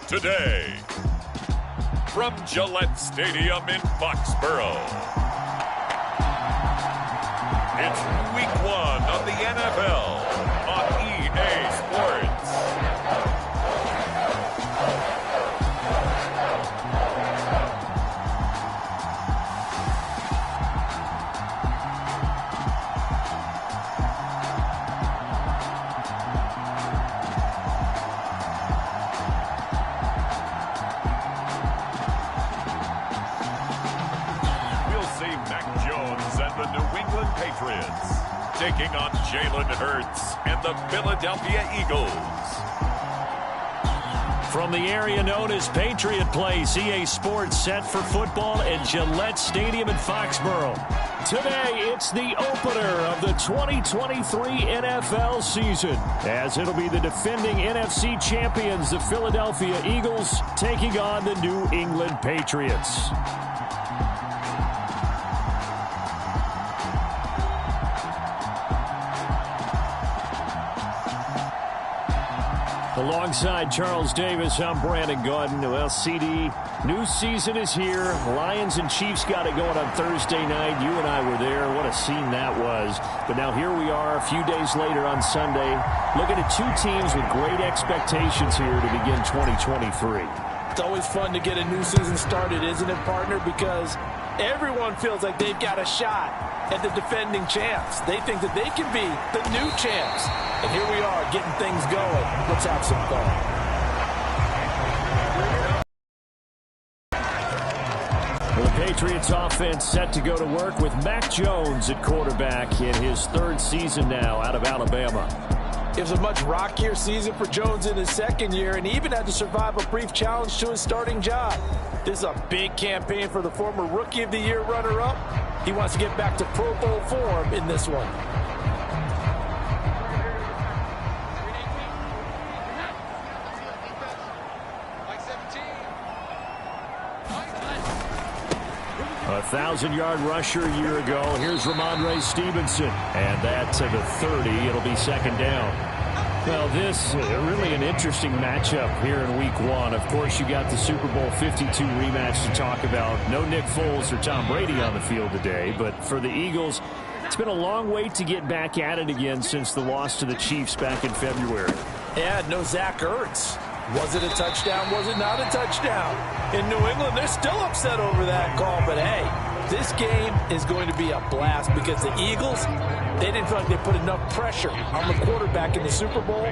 Today, from Gillette Stadium in Foxborough, it's Week 1 of the NFL on EA Sports. Patriots taking on Jalen Hurts and the Philadelphia Eagles. From the area known as Patriot Place, EA Sports set for football at Gillette Stadium in Foxborough. Today, it's the opener of the 2023 NFL season, as it'll be the defending NFC champions, the Philadelphia Eagles, taking on the New England Patriots. Alongside Charles Davis, I'm Brandon Gaudin. Well, CD, new season is here. Lions and Chiefs got it going on Thursday night. You and I were there. What a scene that was. But now here we are a few days later on Sunday, looking at two teams with great expectations here to begin 2023. It's always fun to get a new season started, isn't it, partner? Because everyone feels like they've got a shot at the defending champs. They think that they can be the new champs. And here we are getting things going. Let's have some fun. Well, the Patriots offense set to go to work with Mac Jones at quarterback in his third season now out of Alabama. It was a much rockier season for Jones in his second year, and he even had to survive a brief challenge to his starting job. This is a big campaign for the former Rookie of the Year runner-up. He wants to get back to Pro Bowl form in this one. A 1,000-yard rusher a year ago. Here's Ramondre Stevenson. And that to the 30. It'll be second down. Well, this really an interesting matchup here in Week 1. Of course, you got the Super Bowl 52 rematch to talk about. No Nick Foles or Tom Brady on the field today. But for the Eagles, it's been a long wait to get back at it again since the loss to the Chiefs back in February. Yeah, no Zach Ertz. Was it a touchdown? Was it not a touchdown? In New England, they're still upset over that call. But, hey, this game is going to be a blast because the Eagles, they didn't feel like they put enough pressure on the quarterback in the Super Bowl.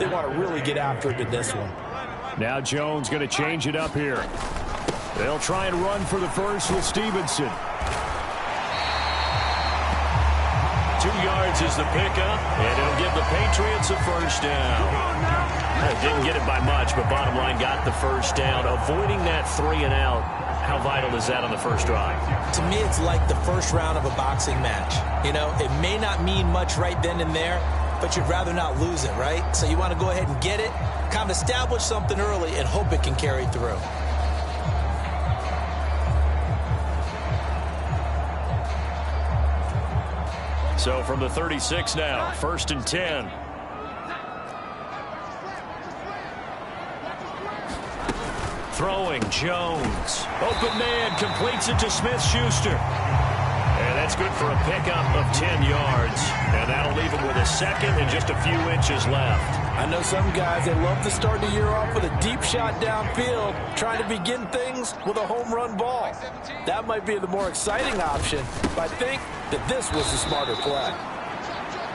They want to really get after it in this one. Now Jones going to change it up here. They'll try and run for the first with Stevenson. 2 yards is the pickup, and it'll give the Patriots a first down. Didn't get it by much, but bottom line got the first down. Avoiding that 3-and-out, how vital is that on the first drive? To me, it's like the first round of a boxing match. You know, it may not mean much right then and there, but you'd rather not lose it, right? So you want to go ahead and get it, kind of establish something early, and hope it can carry through. So from the 36 now, 1st and 10. Throwing, Jones. Open man, completes it to Smith-Schuster. And that's good for a pickup of 10 yards. And that'll leave him with a second and just a few inches left. I know some guys, they love to start the year off with a deep shot downfield, trying to begin things with a home run ball. That might be the more exciting option, but I think that this was the smarter play.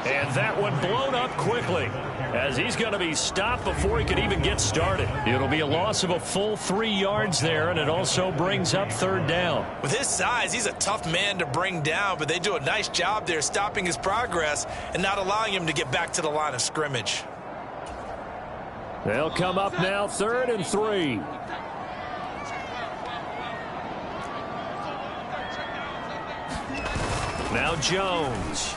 And that one blown up quickly, as he's going to be stopped before he could even get started. It'll be a loss of a full 3 yards there, and it also brings up third down. With his size, he's a tough man to bring down, but they do a nice job there stopping his progress and not allowing him to get back to the line of scrimmage. They'll come up now, 3rd and 3. Now Jones.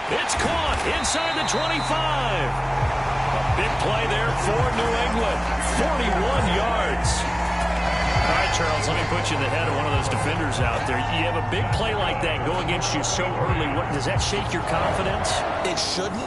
It's caught inside the 25. A big play there for New England. 41 yards. All right, Charles, let me put you in the head of one of those defenders out there. You have a big play like that go against you so early. Does that shake your confidence? It shouldn't,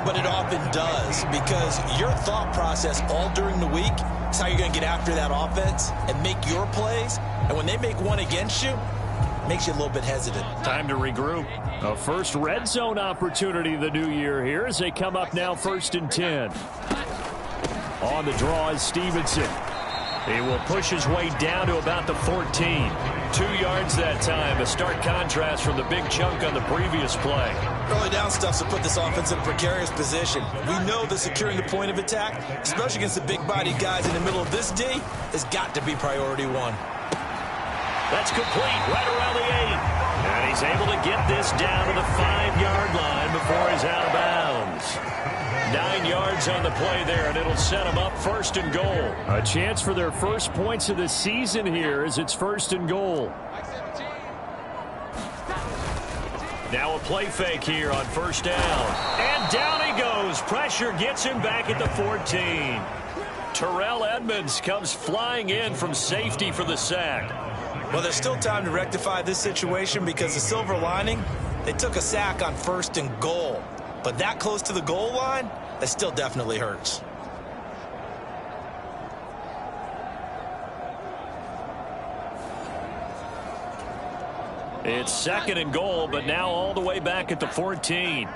but it often does, because your thought process all during the week is how you're going to get after that offense and make your plays. And when they make one against you, it makes you a little bit hesitant. Time to regroup. A first red zone opportunity the new year here as they come up now 1st and 10. On the draw is Stevenson. He will push his way down to about the 14. 2 yards that time. A stark contrast from the big chunk on the previous play. Early down stuff to put this offense in a precarious position. We know that securing the point of attack, especially against the big-bodied guys in the middle of this D, has got to be priority one. That's complete right around the 8. And he's able to get this down to the 5-yard line before he's out of bounds. 9 yards on the play there, and it'll set them up 1st and goal. A chance for their first points of the season here as it's 1st and goal. Now a play fake here on 1st down. And down he goes. Pressure gets him back at the 14. Terrell Edmonds comes flying in from safety for the sack. Well, there's still time to rectify this situation because the silver lining, they took a sack on 1st and goal. But that close to the goal line, that still definitely hurts. It's 2nd and goal, but now all the way back at the 14.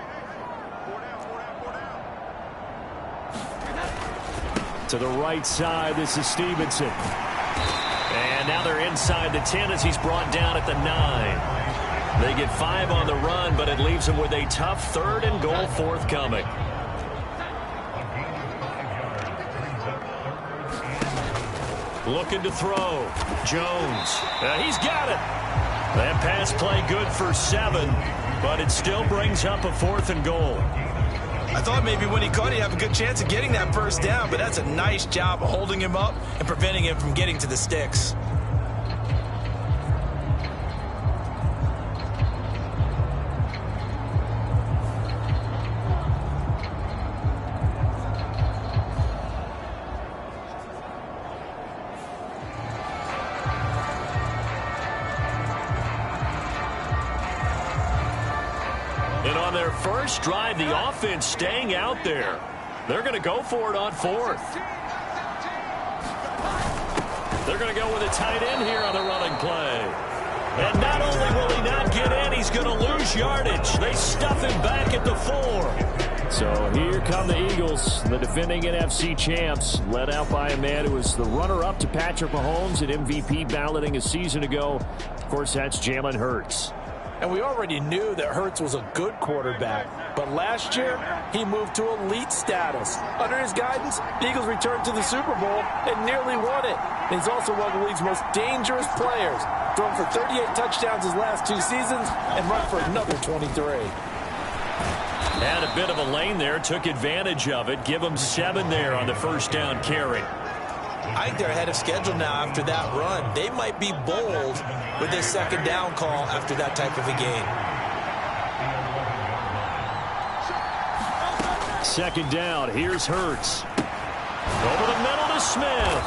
To the right side, this is Stevenson. And now they're inside the 10 as he's brought down at the 9. They get 5 on the run, but it leaves them with a tough 3rd and goal forthcoming. Looking to throw. Jones. He's got it. That pass play good for 7, but it still brings up a 4th and goal. I thought maybe when he caught, he'd have a good chance of getting that first down, but that's a nice job of holding him up and preventing him from getting to the sticks. And on their first drive, the offense staying out there. They're going to go for it on 4th. They're going to go with a tight end here on the running play. And not only will he not get in, he's going to lose yardage. They stuff him back at the 4. So here come the Eagles, the defending NFC champs, led out by a man who was the runner-up to Patrick Mahomes at MVP balloting a season ago. Of course, that's Jalen Hurts. And we already knew that Hurts was a good quarterback. But last year, he moved to elite status. Under his guidance, the Eagles returned to the Super Bowl and nearly won it. And he's also one of the league's most dangerous players. Thrown for 38 touchdowns his last 2 seasons and run for another 23. Had a bit of a lane there, took advantage of it. Give him 7 there on the first down carry. I think they're ahead of schedule now after that run. They might be bold with this 2nd down call after that type of a game. 2nd down. Here's Hurts. Over the middle to Smith.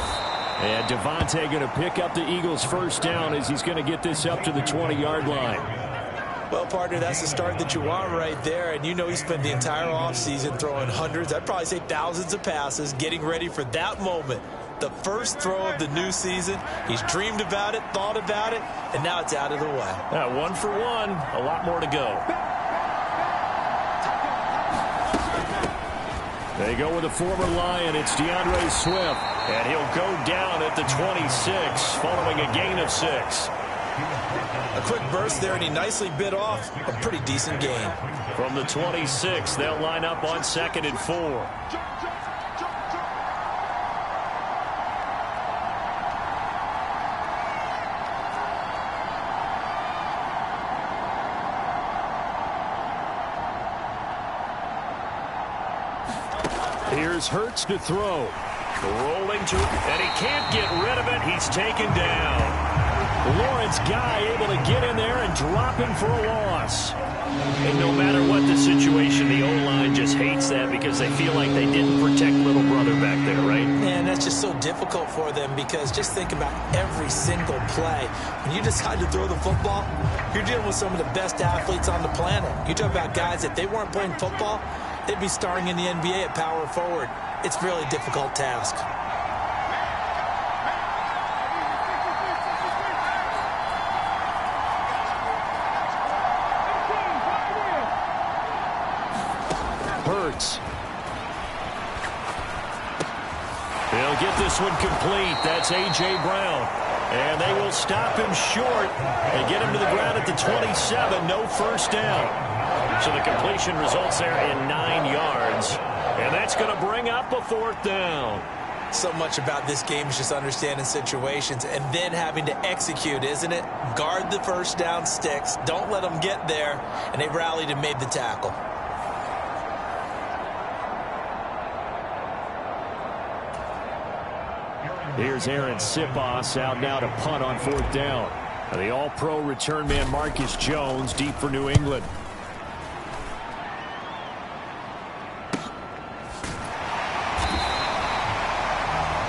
And Devontae going to pick up the Eagles' first down as he's going to get this up to the 20-yard line. Well, partner, that's the start that you want right there. And you know he spent the entire offseason throwing hundreds, I'd probably say thousands of passes, getting ready for that moment. The first throw of the new season. He's dreamed about it, thought about it, and now it's out of the way. 1 for 1. A lot more to go. They go with a former Lion. It's DeAndre Swift. And he'll go down at the 26 following a gain of 6. A quick burst there, and he nicely bit off a pretty decent gain. From the 26, they'll line up on 2nd and 4. Here's Hurts to throw. Rolling to it, and he can't get rid of it. He's taken down. Lawrence Guy able to get in there and drop him for a loss. And no matter what the situation, the O-line just hates that because they feel like they didn't protect little brother back there, right? Man, that's just so difficult for them because just think about every single play. When you decide to throw the football, you're dealing with some of the best athletes on the planet. You talk about guys that they weren't playing football, they'd be starring in the NBA at power forward. It's a really difficult task. Hurts. He'll get this one complete. That's A.J. Brown. And they will stop him short and get him to the ground at the 27. No first down. So the completion results there in 9 yards. And that's going to bring up a 4th down. So much about this game is just understanding situations and then having to execute, isn't it? Guard the first down sticks. Don't let them get there. And they rallied and made the tackle. Here's Aaron Sipos out now to punt on 4th down. The all-pro return man Marcus Jones deep for New England.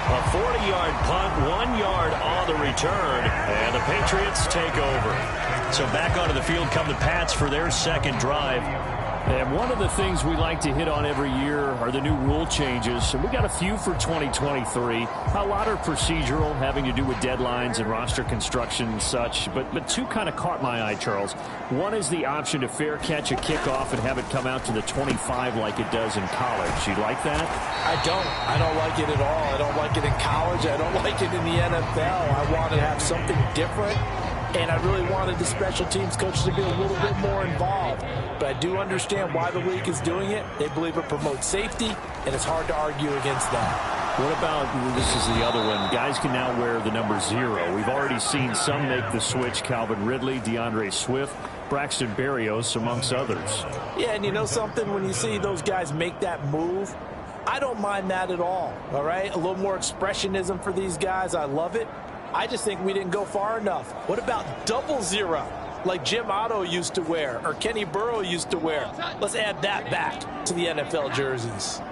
A 40-yard punt, 1 yard on the return, and the Patriots take over. So back onto the field come the Pats for their second drive. And one of the things we like to hit on every year are the new rule changes. And we got a few for 2023. A lot are procedural, having to do with deadlines and roster construction and such. But two kind of caught my eye, Charles. One is the option to fair catch a kickoff and have it come out to the 25 like it does in college. You like that? I don't like it at all. I don't like it in college. I don't like it in the NFL. I want to have something different. And I really wanted the special teams coach to be a little bit more involved. But I do understand why the league is doing it. They believe it promotes safety, and it's hard to argue against that. What about, this is the other one, guys can now wear the number 0. We've already seen some make the switch, Calvin Ridley, DeAndre Swift, Braxton Berrios, amongst others. Yeah, and you know something? When you see those guys make that move, I don't mind that at all right? A little more expressionism for these guys. I love it. I just think we didn't go far enough. What about double 0, like Jim Otto used to wear or Kenny Burrow used to wear? Let's add that back to the NFL jerseys.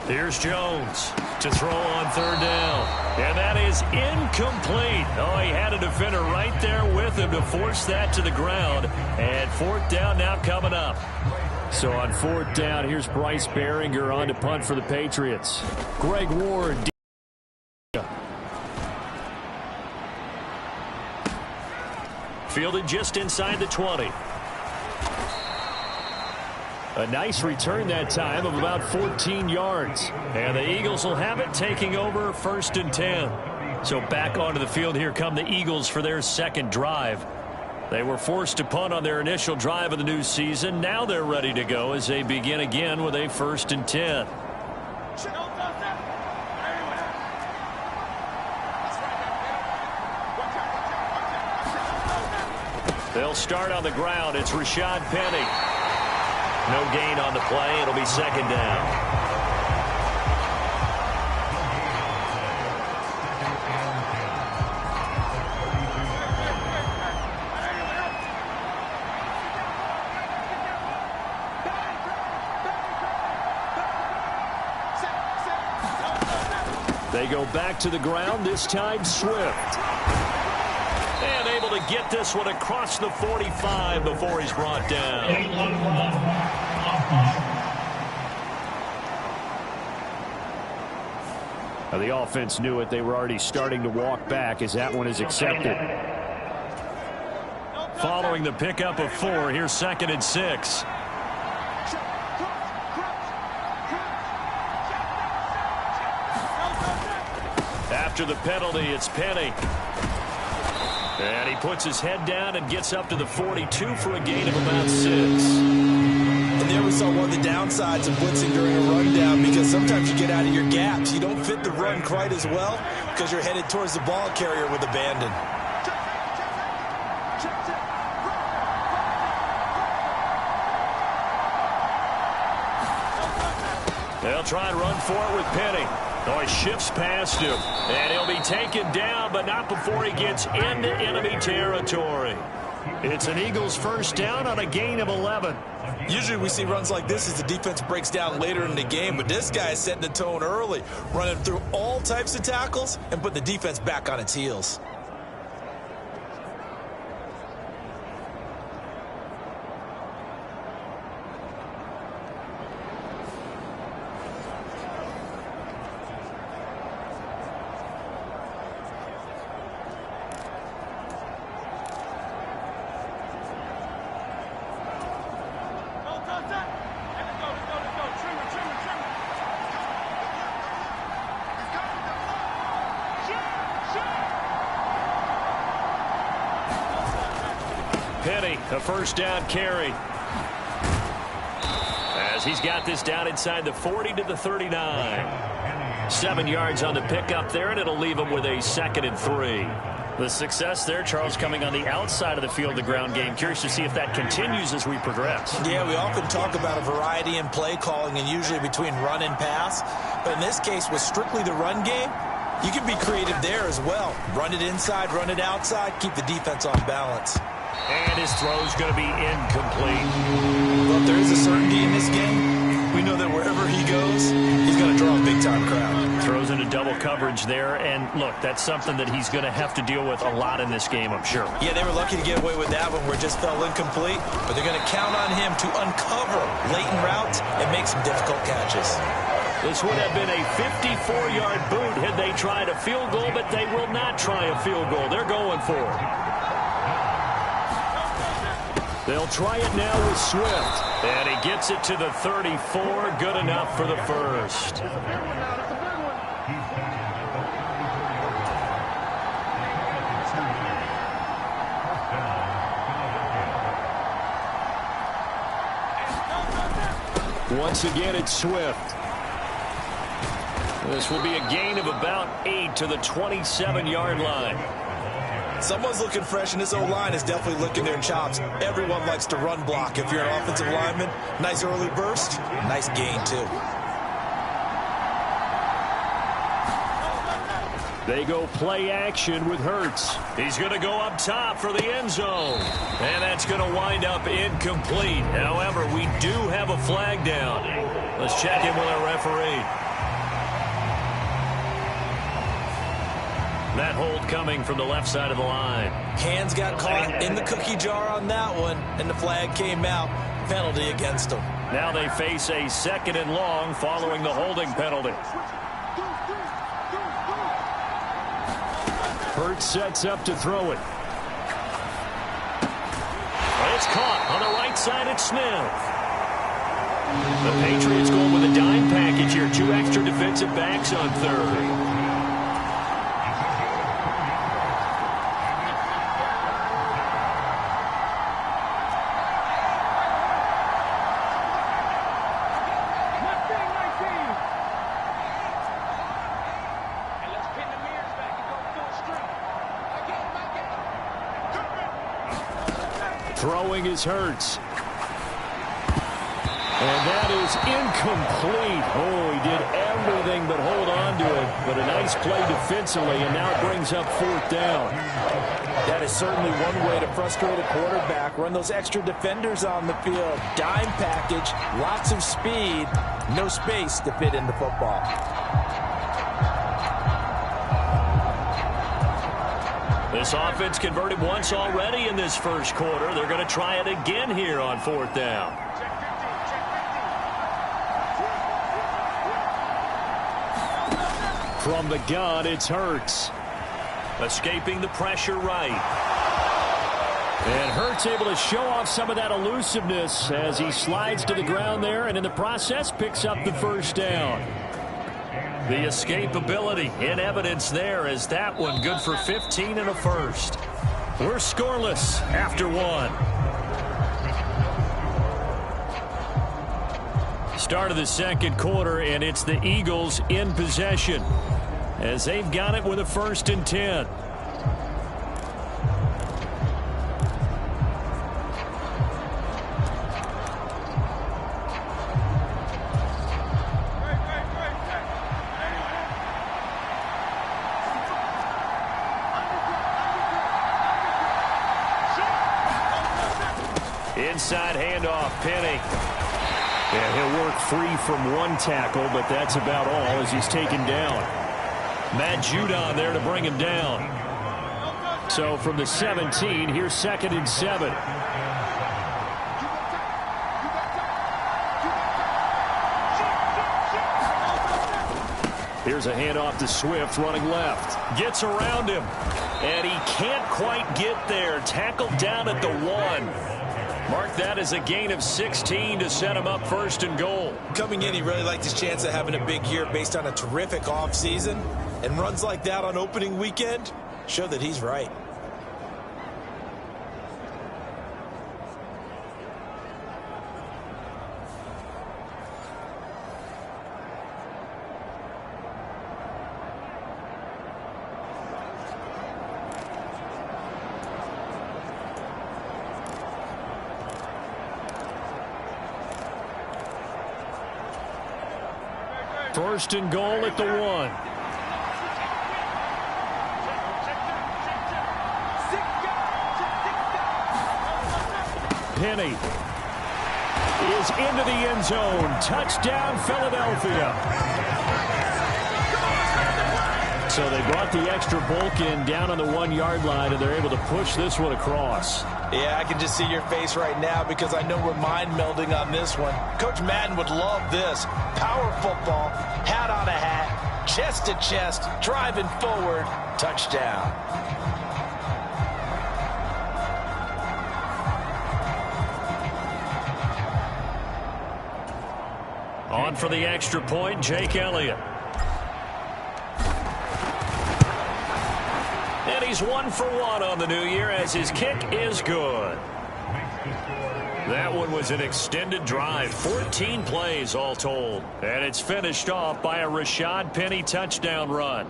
Here's Jones to throw on 3rd down. And that is incomplete. Oh, he had a defender right there with him to force that to the ground. And 4th down now coming up. So on 4th down, here's Bryce Behringer on to punt for the Patriots. Greg Ward. Fielded just inside the 20. A nice return that time of about 14 yards. And the Eagles will have it, taking over 1st and 10. So back onto the field, here come the Eagles for their second drive. They were forced to punt on their initial drive of the new season. Now they're ready to go as they begin again with a 1st and 10. They'll start on the ground. It's Rashad Penny. No gain on the play. It'll be 2nd down. They go back to the ground, this time Swift. And able to get this one across the 45 before he's brought down. Now the offense knew it. They were already starting to walk back as that one is accepted. Following the pickup of 4, here's 2nd and 6. After the penalty, it's Penny. And he puts his head down and gets up to the 42 for a gain of about 6. And there we saw one of the downsides of blitzing during a rundown, because sometimes you get out of your gaps. You don't fit the run quite as well because you're headed towards the ball carrier with abandon. They'll try and run for it with Penny. Oh, he shifts past him. And he'll be taken down, but not before he gets into enemy territory. It's an Eagles 1st down on a gain of 11. Usually we see runs like this as the defense breaks down later in the game, but this guy is setting the tone early, running through all types of tackles and put the defense back on its heels. Penny, a first down carry. As he's got this down inside the 40 to the 39. 7 yards on the pickup there, and it'll leave him with a 2nd and 3. The success there, Charles, coming on the outside of the field, the ground game. Curious to see if that continues as we progress. Yeah, we often talk about a variety in play calling and usually between run and pass. But in this case, with strictly the run game, you can be creative there as well. Run it inside, run it outside, keep the defense off balance. And his throw's going to be incomplete. Well, if there is a certainty in this game, we know that wherever he goes, he's going to draw a big-time crowd. Throws into double coverage there, and look, that's something that he's going to have to deal with a lot in this game, I'm sure. Yeah, they were lucky to get away with that one where it just fell incomplete, but they're going to count on him to uncover latent routes and make some difficult catches. This would have been a 54-yard boot had they tried a field goal, but they will not try a field goal. They're going for it. They'll try it now with Swift. And he gets it to the 34. Good enough for the first. Once again, it's Swift. This will be a gain of about 8 to the 27-yard line. Someone's looking fresh, and this O-line is definitely licking their chops. Everyone likes to run block. If you're an offensive lineman, nice early burst, nice gain, too. They go play action with Hurts. He's going to go up top for the end zone. And that's going to wind up incomplete. However, we do have a flag down. Let's check in with our referee. That hold coming from the left side of the line. Hands got caught in the cookie jar on that one, and the flag came out. Penalty against them. Now they face a 2nd and long following the holding penalty. Hurts sets up to throw it. It's caught on the right side. It's Smith. The Patriots going with a dime package here. 2 extra defensive backs on third. Throwing is Hurts. And that is incomplete. Oh, he did everything but hold on to it. But a nice play defensively, and now it brings up 4th down. That is certainly one way to frustrate a quarterback. Run those extra defenders on the field. Dime package, lots of speed, no space to fit into football. This offense converted once already in this first quarter. They're going to try it again here on 4th down. From the gun, it's Hurts. Escaping the pressure right. And Hurts able to show off some of that elusiveness as he slides to the ground there, and in the process picks up the first down. The escapability in evidence there as that one good for 15 and a first. We're scoreless after 1. Start of the second quarter, and it's the Eagles in possession as they've got it with a 1st and 10. Inside handoff, Penny. Yeah, he'll work free from one tackle, but that's about all as he's taken down. Matt Judon there to bring him down. So from the 17, here's 2nd and 7. Here's a handoff to Swift running left. Gets around him. And he can't quite get there. Tackled down at the 1. Mark that as a gain of 16 to set him up 1st and goal. Coming in, he really liked his chance of having a big year based on a terrific offseason. And runs like that on opening weekend show that he's right. First and goal at the 1. Penny is into the end zone. Touchdown, Philadelphia. So they brought the extra bulk in down on the 1-yard line, and they're able to push this one across. Yeah, I can just see your face right now because I know we're mind melding on this one. Coach Madden would love this. Power football, hat on a hat, chest to chest, driving forward, touchdown. On for the extra point, Jake Elliott. And he's 1 for 1 on the new year as his kick is good. That one was an extended drive, 14 plays all told. And it's finished off by a Rashad Penny touchdown run.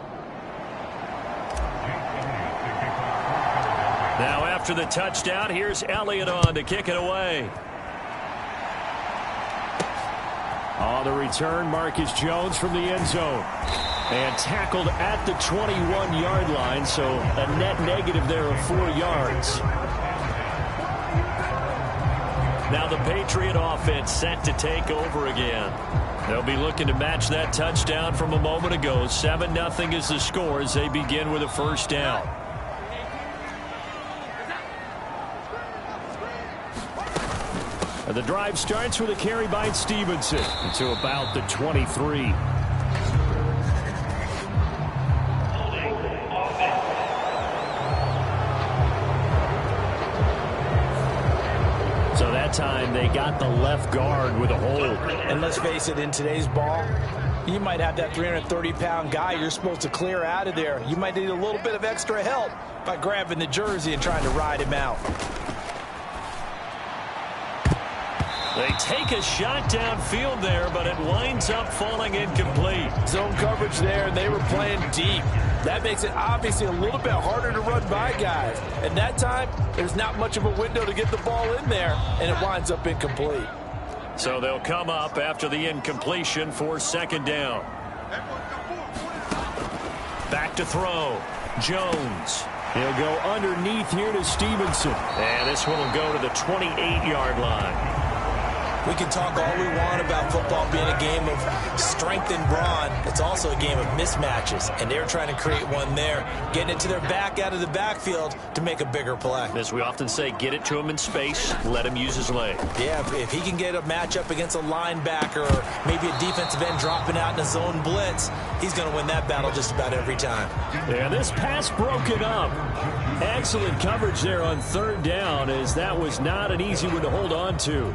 Now after the touchdown, here's Elliott on to kick it away. On the return, Marcus Jones from the end zone. And tackled at the 21-yard line, so a net negative there of 4 yards. Now the Patriot offense set to take over again. They'll be looking to match that touchdown from a moment ago. 7-0 is the score as they begin with a first down. The drive starts with a carry by Stevenson to about the 23. So that time they got the left guard with a hold. And let's face it, in today's ball, you might have that 330-pound guy you're supposed to clear out of there. You might need a little bit of extra help by grabbing the jersey and trying to ride him out. They take a shot downfield there, but it winds up falling incomplete. Zone coverage there, and they were playing deep. That makes it obviously a little bit harder to run by guys. And that time, there's not much of a window to get the ball in there, and it winds up incomplete. So they'll come up after the incompletion for second down. Back to throw. Jones. He'll go underneath here to Stevenson. And this one will go to the 28-yard line. We can talk all we want about football being a game of strength and brawn. It's also a game of mismatches, and they're trying to create one there, getting it to their back out of the backfield to make a bigger play. As we often say, get it to him in space, let him use his leg. Yeah, if he can get a matchup against a linebacker or maybe a defensive end dropping out in a zone blitz, he's going to win that battle just about every time. Yeah, this pass broken up. Excellent coverage there on third down, as that was not an easy one to hold on to.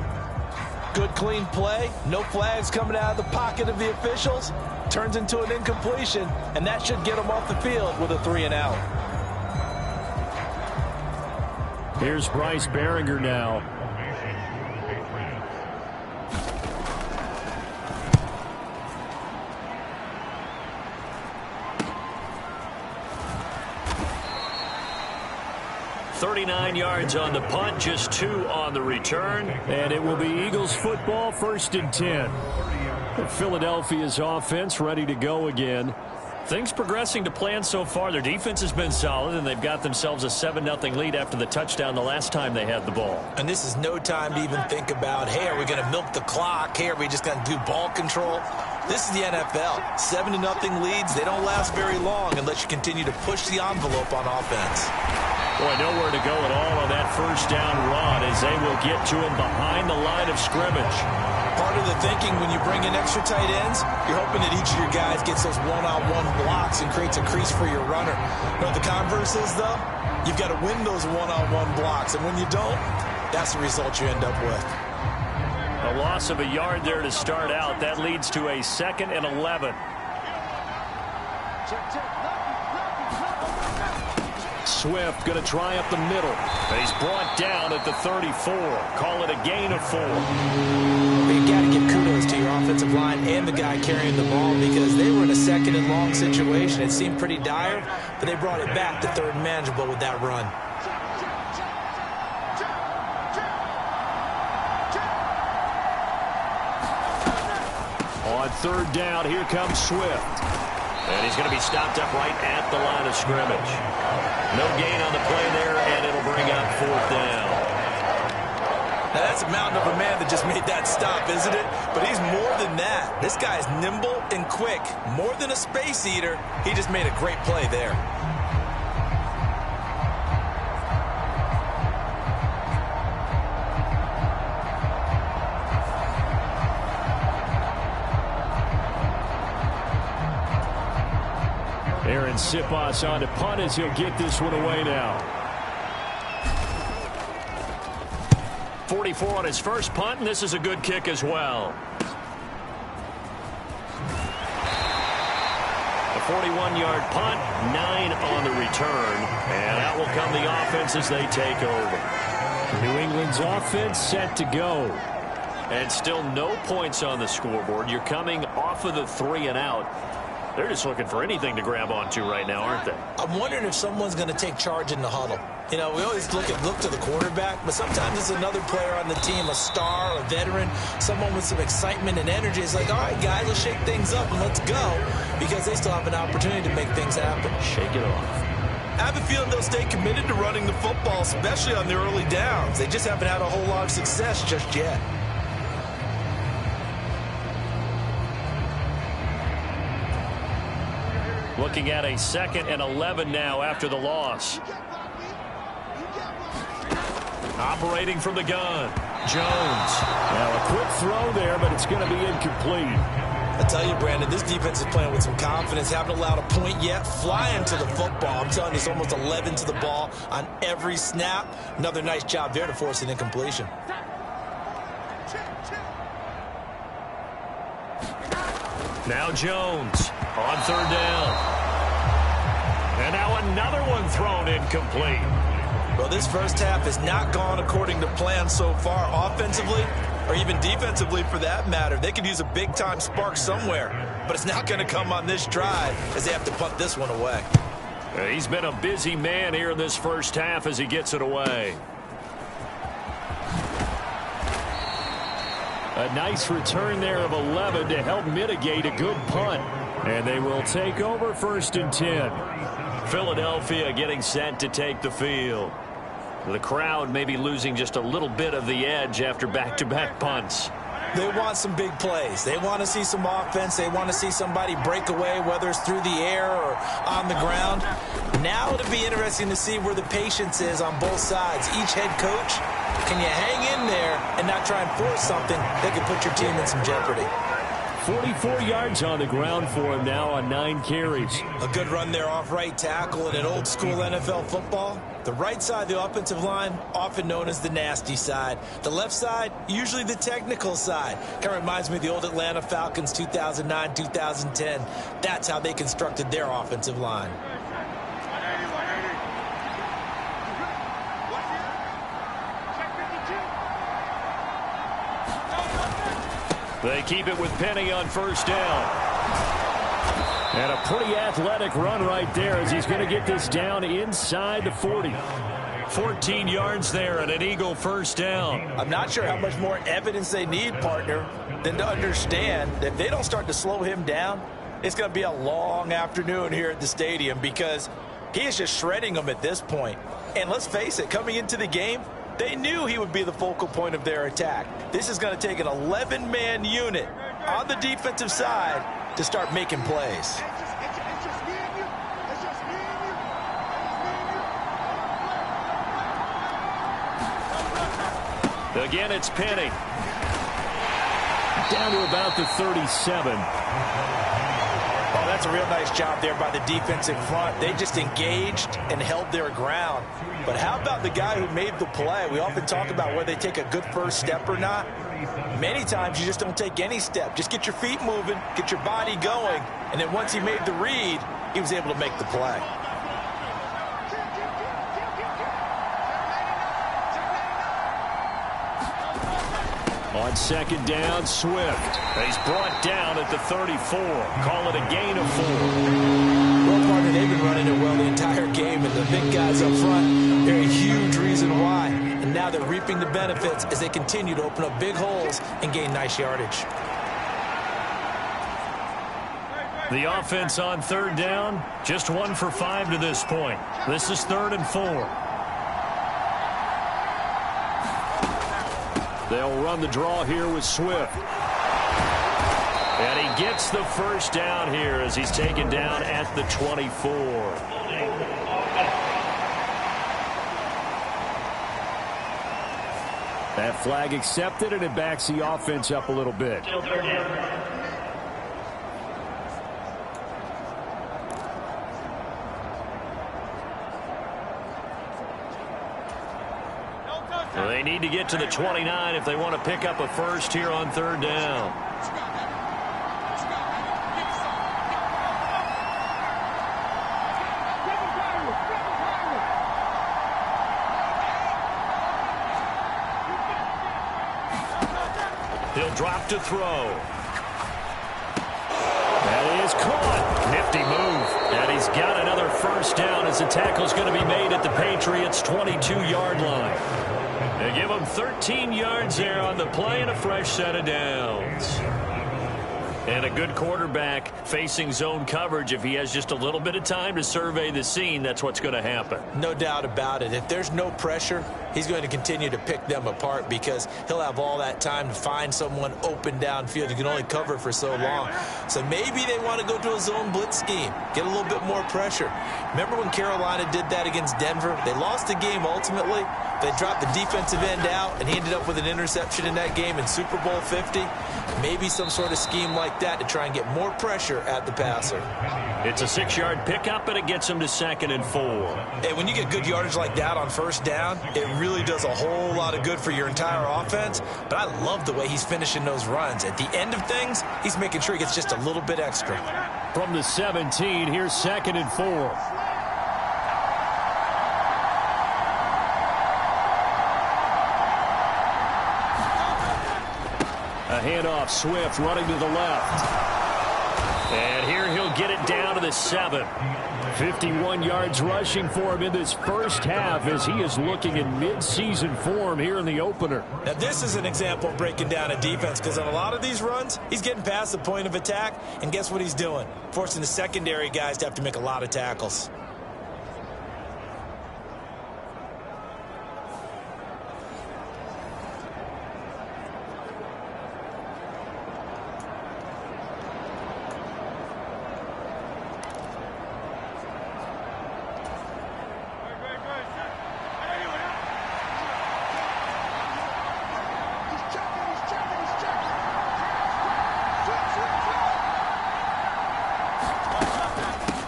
Good, clean play. No flags coming out of the pocket of the officials. Turns into an incompletion, and that should get them off the field with a 3-and-out. Here's Bryce Behringer now. .39 yards on the punt, just 2 on the return. And it will be Eagles football, 1st and 10. Philadelphia's offense ready to go again. Things progressing to plan so far. Their defense has been solid, and they've got themselves a 7-0 lead after the touchdown the last time they had the ball. And this is no time to even think about, hey, are we going to milk the clock? Hey, are we just going to do ball control? This is the NFL. 7-0 leads, they don't last very long unless you continue to push the envelope on offense. Boy, nowhere to go at all on that first down run as they will get to him behind the line of scrimmage. Part of the thinking when you bring in extra tight ends, you're hoping that each of your guys gets those one-on-one blocks and creates a crease for your runner. You know what the converse is, though? You've got to win those one-on-one blocks, and when you don't, that's the result you end up with. A loss of a yard there to start out. That leads to a 2nd and 11. Swift going to try up the middle. He's brought down at the 34. Call it a gain of 4. You got to give kudos to your offensive line and the guy carrying the ball because they were in a 2nd and long situation. It seemed pretty dire, but they brought it back to 3rd and manageable with that run. On 3rd down. Here comes Swift. And he's going to be stopped up right at the line of scrimmage. No gain on the play there, and it'll bring up 4th down. Now, that's a mountain of a man that just made that stop, isn't it? But he's more than that. This guy's nimble and quick. More than a space eater, he just made a great play there. Aaron Siposs on to punt as he'll get this one away now. 44 on his first punt, and this is a good kick as well. A 41-yard punt, 9 on the return, and out will come the offense as they take over. New England's offense set to go. And still no points on the scoreboard. You're coming off of the 3 and out. They're just looking for anything to grab onto right now, aren't they? I'm wondering if someone's going to take charge in the huddle. You know, we always look to the quarterback, but sometimes it's another player on the team, a star, a veteran, someone with some excitement and energy. It's like, all right, guys, let's shake things up and let's go, because they still have an opportunity to make things happen. Shake it off. I have a feeling they'll stay committed to running the football, especially on their early downs. They just haven't had a whole lot of success just yet. Looking at a 2nd and 11 now after the loss. Operating from the gun, Jones. Now a quick throw there, but it's going to be incomplete. I tell you, Brandon, this defense is playing with some confidence. Haven't allowed a point yet. Flying to the football. I'm telling you, it's almost 11 to the ball on every snap. Another nice job there to force an incompletion. Now Jones on 3rd down. And now another one thrown incomplete. Well, this first half has not gone according to plan so far, offensively or even defensively for that matter. They could use a big-time spark somewhere, but it's not going to come on this drive as they have to punt this one away. He's been a busy man here in this first half as he gets it away. A nice return there of 11 to help mitigate a good punt. And they will take over 1st and 10. Philadelphia getting set to take the field. The crowd may be losing just a little bit of the edge after back-to-back punts. They want some big plays. They want to see some offense. They want to see somebody break away, whether it's through the air or on the ground. Now it'll be interesting to see where the patience is on both sides. Each head coach, can you hang in there and not try and force something that could put your team in some jeopardy? 44 yards on the ground for him now on 9 carries. A good run there off right tackle in an old-school NFL football. The right side of the offensive line, often known as the nasty side. The left side, usually the technical side. Kind of reminds me of the old Atlanta Falcons 2009, 2010. That's how they constructed their offensive line. They keep it with Penny on 1st down. And a pretty athletic run right there as he's going to get this down inside the 40. 14 yards there and an Eagle 1st down. I'm not sure how much more evidence they need, partner, than to understand that if they don't start to slow him down, it's going to be a long afternoon here at the stadium because he is just shredding them at this point. And let's face it, coming into the game, they knew he would be the focal point of their attack. This is going to take an 11-man unit on the defensive side to start making plays. Again, it's Penny. Down to about the 37. Oh, that's a real nice job there by the defensive front. They just engaged and held their ground. But how about the guy who made the play? We often talk about whether they take a good first step or not. Many times you just don't take any step. Just get your feet moving, get your body going, and then once he made the read, he was able to make the play. On 2nd down, Swift. He's brought down at the 34. Call it a gain of 4. Well, partner, they've been running it well the entire game, and the big guys up front, they're a huge reason why. And now they're reaping the benefits as they continue to open up big holes and gain nice yardage. The offense on third down, just 1 for 5 to this point. This is 3rd and 4. They'll run the draw here with Swift. And he gets the first down here as he's taken down at the 24. That flag accepted, and it backs the offense up a little bit. Well, they need to get to the 29 if they want to pick up a first here on third down. He'll drop to throw. That is caught. Nifty move. And he's got another first down as the tackle's going to be made at the Patriots' 22-yard line. They give him 13 yards there on the play and a fresh set of downs. And a good quarterback facing zone coverage. If he has just a little bit of time to survey the scene, that's what's going to happen. No doubt about it. If there's no pressure, he's going to continue to pick them apart because he'll have all that time to find someone open downfield. You can only cover for so long. So maybe they want to go to a zone blitz scheme, get a little bit more pressure. Remember when Carolina did that against Denver? They lost the game ultimately. They dropped the defensive end out, and he ended up with an interception in that game in Super Bowl 50. Maybe some sort of scheme like that to try and get more pressure at the passer. It's a 6-yard pickup, and it gets him to 2nd and 4. Hey, when you get good yardage like that on first down, it really does a whole lot of good for your entire offense. But I love the way he's finishing those runs. At the end of things, he's making sure he gets just a little bit extra. From the 17, here's 2nd and 4. A handoff, Swift running to the left. And here he'll get it down to the 7. 51 yards rushing for him in this first half as he is looking in mid-season form here in the opener. Now this is an example of breaking down a defense because on a lot of these runs, he's getting past the point of attack, and guess what he's doing? Forcing the secondary guys to have to make a lot of tackles.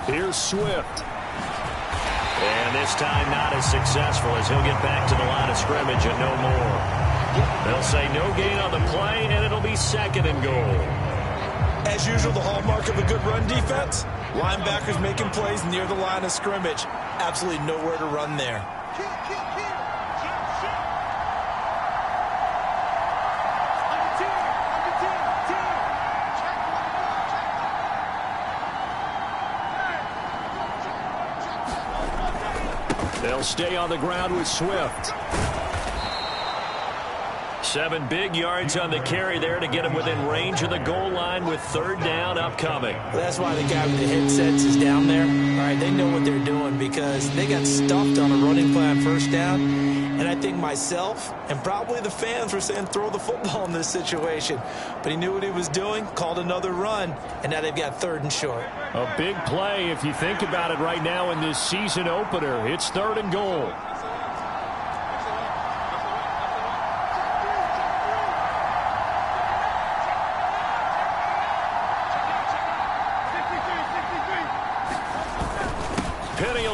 Here's Swift. And this time not as successful as he'll get back to the line of scrimmage and no more. They'll say no gain on the play, and it'll be 2nd and goal. As usual, the hallmark of a good run defense, linebackers making plays near the line of scrimmage. Absolutely nowhere to run there. They'll stay on the ground with Swift. 7 big yards on the carry there to get him within range of the goal line with 3rd down upcoming. That's why the guy with the headsets is down there. All right, they know what they're doing because they got stuffed on a running play on first down. And I think myself and probably the fans were saying throw the football in this situation. But he knew what he was doing, called another run, and now they've got 3rd and short. A big play if you think about it right now in this season opener. It's 3rd and goal.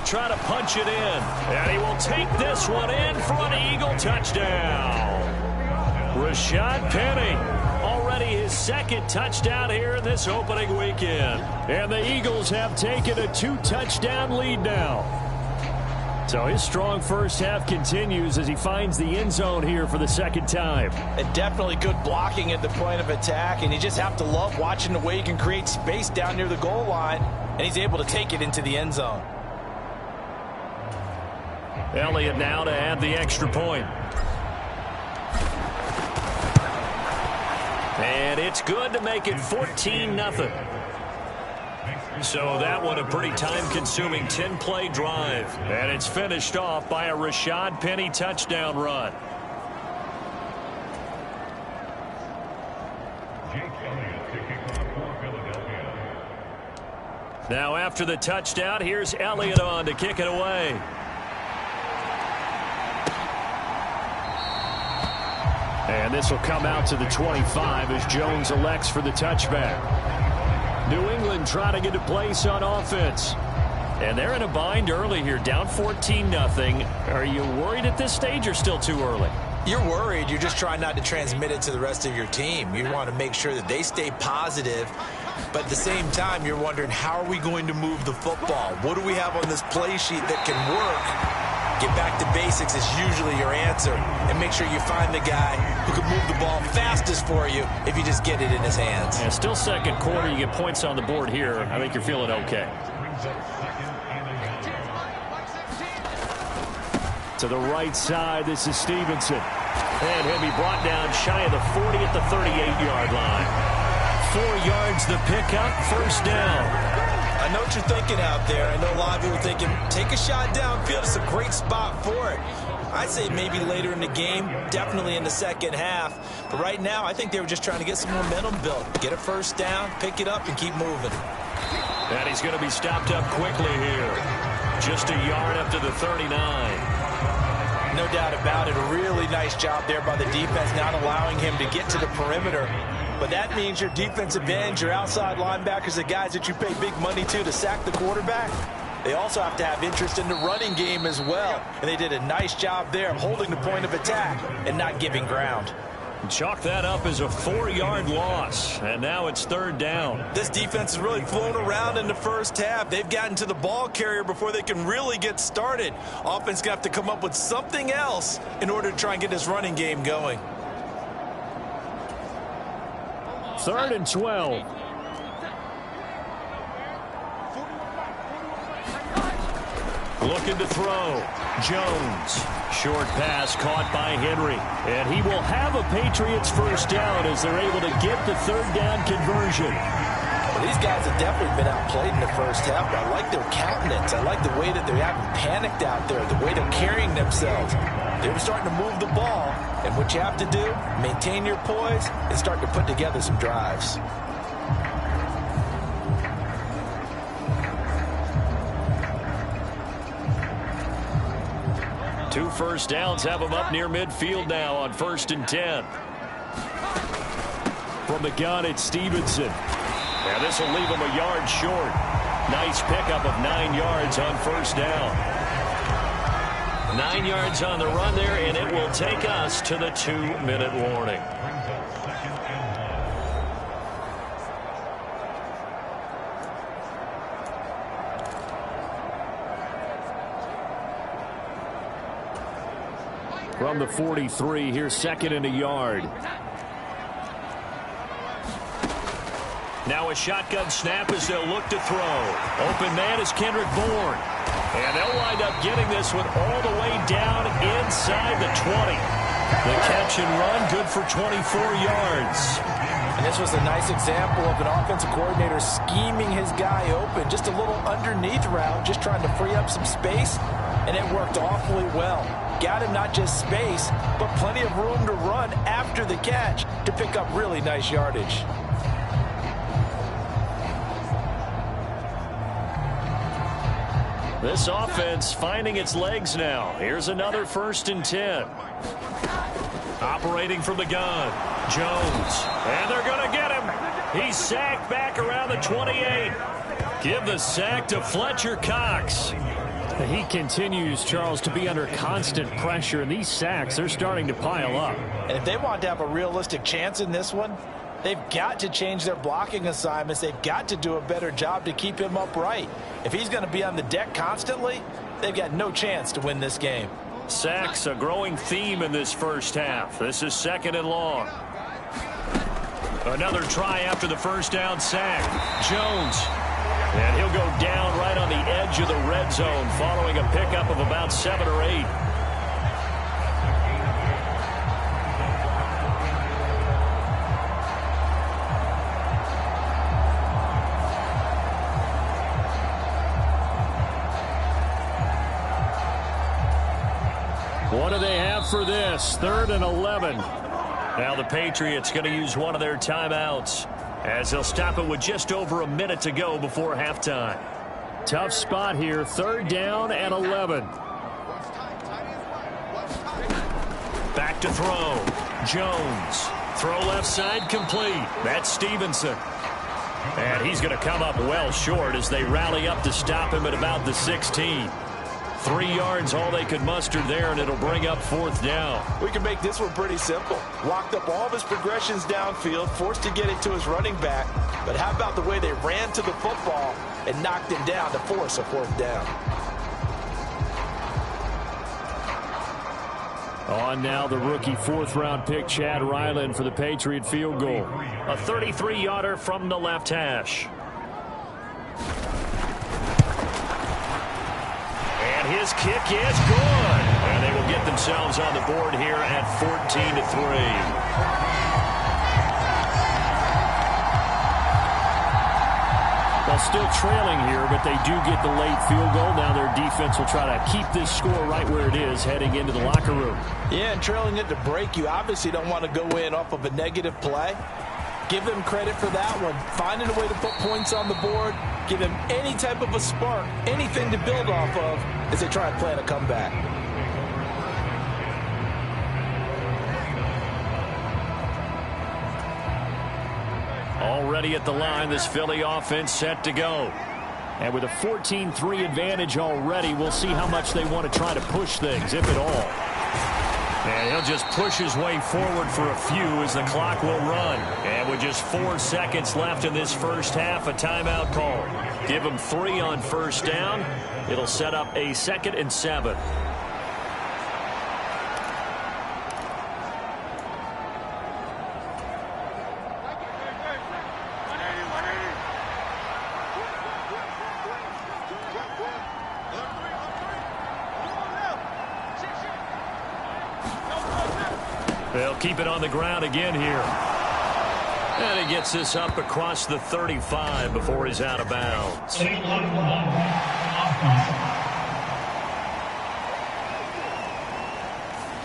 Try to punch it in, and he will take this one in for an Eagle touchdown. Rashad Penny, already his 2nd touchdown here in this opening weekend. And the Eagles have taken a 2-touchdown lead now. So his strong first half continues as he finds the end zone here for the 2nd time. And definitely good blocking at the point of attack, and you just have to love watching the way he can create space down near the goal line, and he's able to take it into the end zone. Elliott now to add the extra point. And it's good to make it 14-0. So that one a pretty time-consuming 10-play drive. And it's finished off by a Rashad Penny touchdown run. Now after the touchdown, here's Elliott on to kick it away. And this will come out to the 25 as Jones elects for the touchback. New England trying to get a place on offense. And they're in a bind early here, down 14-0. Are you worried at this stage or still too early? You're worried. You're just trying not to transmit it to the rest of your team. You want to make sure that they stay positive. But at the same time, you're wondering, how are we going to move the football? What do we have on this play sheet that can work? Get back to basics is usually your answer. And make sure you find the guy who can move the ball fastest for you if you just get it in his hands. Yeah, still second quarter. You get points on the board here. I think you're feeling okay. To the right side, this is Stevenson. And he'll be brought down shy of the 40 at the 38-yard line. 4 yards the pickup, first down. I know what you're thinking out there. I know a lot of you are thinking, take a shot downfield. It's a great spot for it. I'd say maybe later in the game, definitely in the second half. But right now, I think they were just trying to get some momentum built. Get a first down, pick it up, and keep moving. And he's going to be stopped up quickly here. Just a yard up to the 39. No doubt about it. A really nice job there by the defense, not allowing him to get to the perimeter. But that means your defensive ends, your outside linebackers, the guys that you pay big money to sack the quarterback, they also have to have interest in the running game as well. And they did a nice job there of holding the point of attack and not giving ground. Chalk that up as a 4-yard loss. And now it's third down. This defense has really flown around in the first half. They've gotten to the ball carrier before they can really get started. Offense going to have to come up with something else in order to try and get this running game going. 3rd and 12. Looking to throw. Jones. Short pass caught by Henry. And he will have a Patriots first down as they're able to get the third down conversion. Well, these guys have definitely been outplayed in the first half, but I like their countenance. I like the way that they haven't panicked out there, the way they're carrying themselves. They're starting to move the ball, and what you have to do, maintain your poise and start to put together some drives. Two first downs have them up near midfield now on 1st and 10. From the gun, it's Stevenson. And this will leave him a yard short. Nice pickup of 9 yards on first down. 9 yards on the run there, and it will take us to the 2-minute warning. From the 43, here's 2nd and a yard. Now a shotgun snap as they'll look to throw. Open man is Kendrick Bourne. And they'll wind up getting this one all the way down inside the 20. The catch and run, good for 24 yards. And this was a nice example of an offensive coordinator scheming his guy open. Just a little underneath route, just trying to free up some space. And it worked awfully well. Got him not just space, but plenty of room to run after the catch to pick up really nice yardage. This offense finding its legs now. Here's another 1st and 10. Operating from the gun. Jones. And they're going to get him. He's sacked back around the 28. Give the sack to Fletcher Cox. He continues, Charles, to be under constant pressure, and these sacks, they're starting to pile up. And if they want to have a realistic chance in this one, they've got to change their blocking assignments. They've got to do a better job to keep him upright. If he's going to be on the deck constantly, they've got no chance to win this game. Sacks, a growing theme in this first half. This is 2nd and long. Another try after the first down sack. Jones. And he'll go down right on the edge of the red zone following a pickup of about 7 or 8. for this. 3rd and 11. Now the Patriots going to use one of their timeouts as they'll stop it with just over a minute to go before halftime. Tough spot here. 3rd down and 11. Back to throw. Jones. Throw left side complete. That's Stevenson. And he's going to come up well short as they rally up to stop him at about the 16. 3 yards all they could muster there, and it'll bring up 4th down. We can make this one pretty simple. Locked up all of his progressions downfield, forced to get it to his running back. But how about the way they ran to the football and knocked him down to force a 4th down? On now the rookie 4th-round pick, Chad Ryland, for the Patriot field goal. A 33-yarder from the left hash. And his kick is good. And they will get themselves on the board here at 14-3. Well, still trailing here, but they do get the late field goal. Now their defense will try to keep this score right where it is heading into the locker room. Yeah, and trailing it to break, you obviously don't want to go in off of a negative play. Give them credit for that one. Finding a way to put points on the board, give them any type of a spark, anything to build off of as they try and plan a comeback. Already at the line, this Philly offense set to go. And with a 14-3 advantage already, we'll see how much they want to try to push things, if at all. And he'll just push his way forward for a few as the clock will run. And with just 4 seconds left in this first half, a timeout call. Give him 3 on 1st down. It'll set up a 2nd and 7. They'll keep it on the ground again here. And he gets this up across the 35 before he's out of bounds.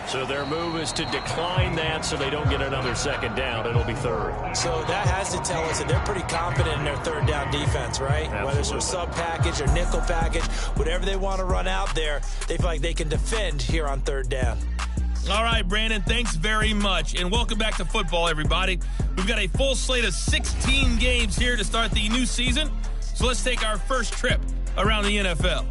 So their move is to decline that so they don't get another 2nd down. It'll be 3rd. So that has to tell us that they're pretty confident in their 3rd down defense, right? Absolutely. Whether it's a sub package or nickel package, whatever they want to run out there, they feel like they can defend here on 3rd down. All right, Brandon, thanks very much. And welcome back to football, everybody. We've got a full slate of 16 games here to start the new season. So let's take our first trip around the NFL.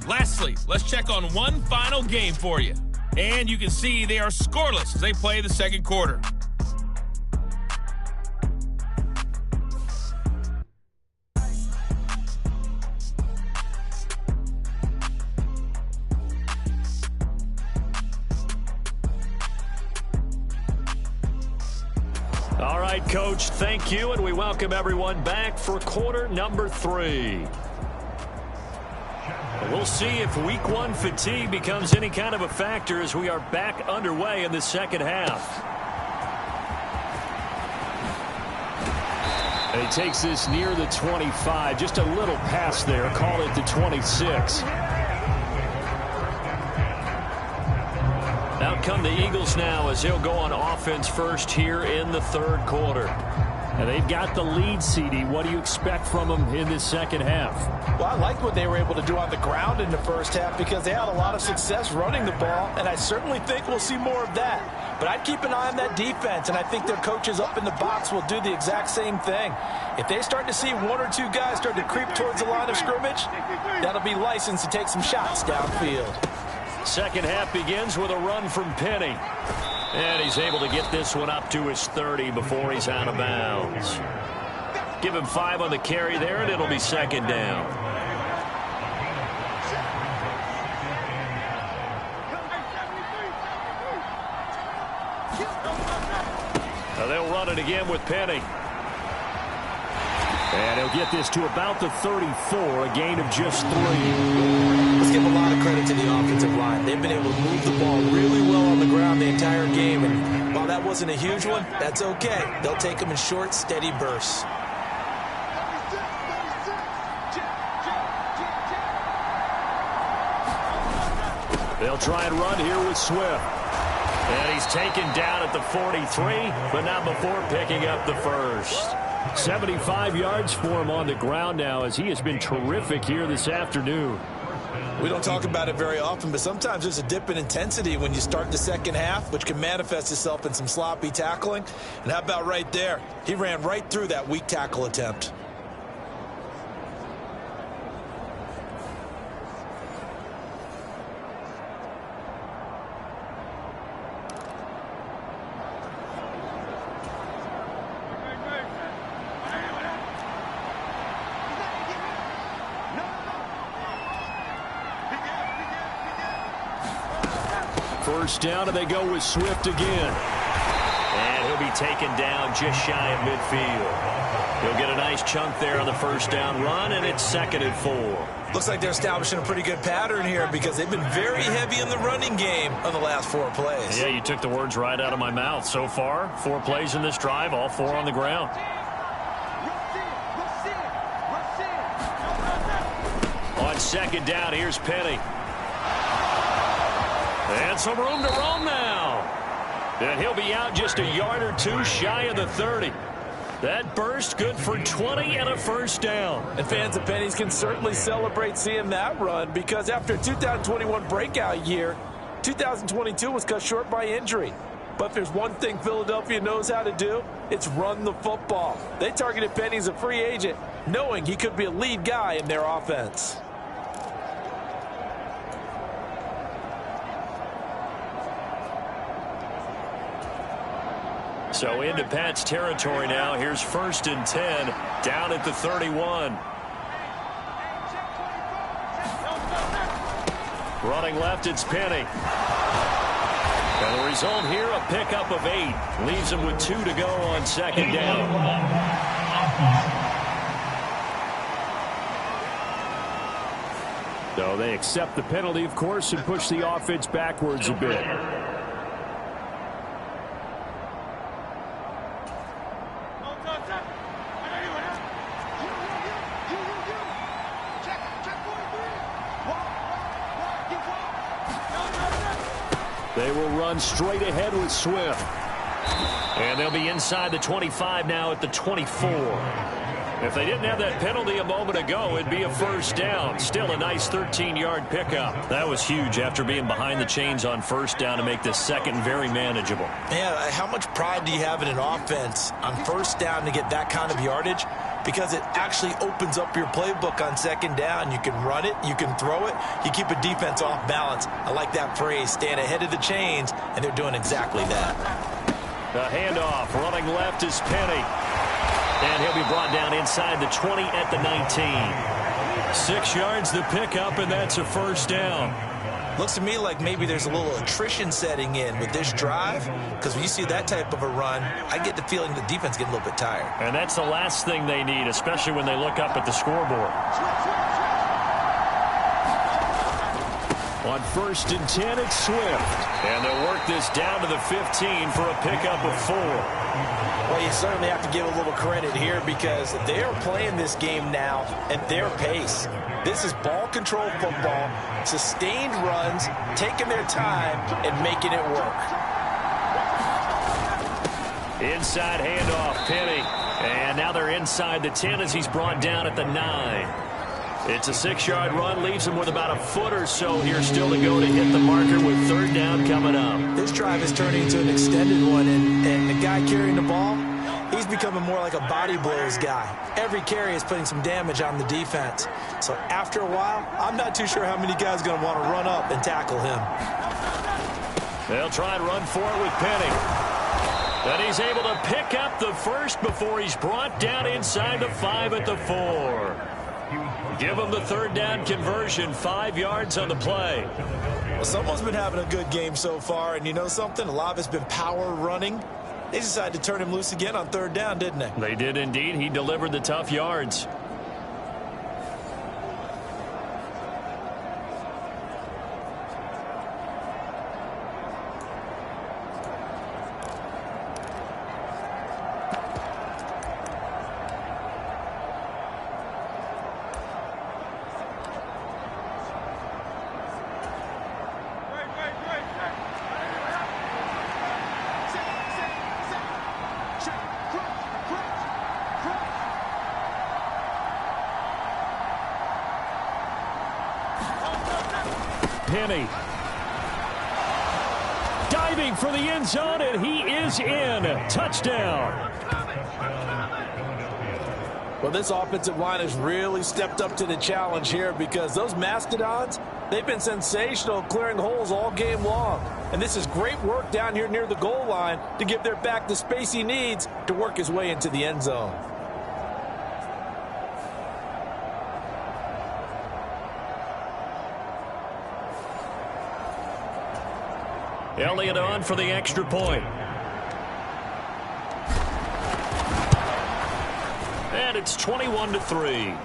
Lastly, let's check on one final game for you. And you can see they are scoreless as they play the 2nd quarter. All right, Coach, thank you, and we welcome everyone back for quarter number 3. We'll see if week 1 fatigue becomes any kind of a factor as we are back underway in the 2nd half. And he takes this near the 25, just a little past there, call it the 26. Out come the Eagles now as he'll go on offense first here in the 3rd quarter. And they've got the lead, CD. What do you expect from them in this 2nd half? Well, I liked what they were able to do on the ground in the first half because they had a lot of success running the ball, and I certainly think we'll see more of that. But I'd keep an eye on that defense, and I think their coaches up in the box will do the exact same thing. If they start to see 1 or 2 guys start to creep towards the line of scrimmage, that'll be licensed to take some shots downfield. 2nd half begins with a run from Penny. And he's able to get this one up to his 30 before he's out of bounds. Give him 5 on the carry there, and it'll be 2nd down. Now they'll run it again with Penny. And he'll get this to about the 34, a gain of just 3. Let's give a lot of credit to the offensive line. They've been able to move the ball really well on the ground the entire game. And while that wasn't a huge one, that's okay. They'll take them in short, steady bursts. They'll try and run here with Swift. And he's taken down at the 43, but not before picking up the first. 75 yards for him on the ground now, as he has been terrific here this afternoon. We don't talk about it very often, but sometimes there's a dip in intensity when you start the second half, which can manifest itself in some sloppy tackling. And how about right there? He ran right through that weak tackle attempt. First down, and they go with Swift again. And he'll be taken down just shy of midfield. He'll get a nice chunk there on the first down run, and it's 2nd and 4. Looks like they're establishing a pretty good pattern here because they've been very heavy in the running game on the last 4 plays. Yeah, you took the words right out of my mouth. So far, 4 plays in this drive, all 4 on the ground. On second down, here's Penny. And some room to roam now. And he'll be out just a yard or 2 shy of the 30. That burst good for 20 and a first down. And fans of Pennies can certainly celebrate seeing that run, because after a 2021 breakout year, 2022 was cut short by injury. But if there's one thing Philadelphia knows how to do, it's run the football. They targeted Penny as a free agent, knowing he could be a lead guy in their offense. So into Pat's territory now. Here's 1st and 10 down at the 31. Running left, it's Penny. And the result here, a pickup of 8. Leaves him with 2 to go on 2nd down. So they accept the penalty, of course, and push the offense backwards a bit. They will run straight ahead with Swift. And they'll be inside the 25 now at the 24. If they didn't have that penalty a moment ago, it'd be a first down. Still a nice 13-yard pickup. That was huge after being behind the chains on first down to make this second very manageable. Yeah, how much pride do you have in an offense on first down to get that kind of yardage? Because it actually opens up your playbook on second down. You can run it, you can throw it, you keep a defense off balance. I like that phrase, staying ahead of the chains, and they're doing exactly that. The handoff, running left is Penny. And he'll be brought down inside the 20 at the 19. 6 yards the pickup, and that's a first down. Looks to me like maybe there's a little attrition setting in with this drive, because when you see that type of a run, I get the feeling the defense getting a little bit tired. And that's the last thing they need, especially when they look up at the scoreboard. On 1st and 10, it's Swift. And they'll work this down to the 15 for a pickup of 4. Well, you certainly have to give a little credit here, because they are playing this game now at their pace. This is ball control football, sustained runs, taking their time and making it work. Inside handoff, Penny. And now they're inside the 10 as he's brought down at the 9. It's a 6-yard run, leaves him with about a foot or so here still to go to hit the marker with 3rd down coming up. This drive is turning into an extended one, and the guy carrying the ball, he's becoming more like a body blows guy. Every carry is putting some damage on the defense. So after a while, I'm not too sure how many guys are going to want to run up and tackle him. They'll try and run for it with Penny. But he's able to pick up the first before he's brought down inside the 5 at the 4. Give him the 3rd down conversion, 5 yards on the play. Well, someone's been having a good game so far, and you know something? A lot of it's been power running. They decided to turn him loose again on 3rd down, didn't they? They did indeed. He delivered the tough yards. Penny diving for the end zone, and he is in. Touchdown. Well, this offensive line has really stepped up to the challenge here because those Mastodons, they've been sensational clearing holes all game long. And this is great work down here near the goal line to give their back the space he needs to work his way into the end zone. Elliott on for the extra point. And it's 21-3.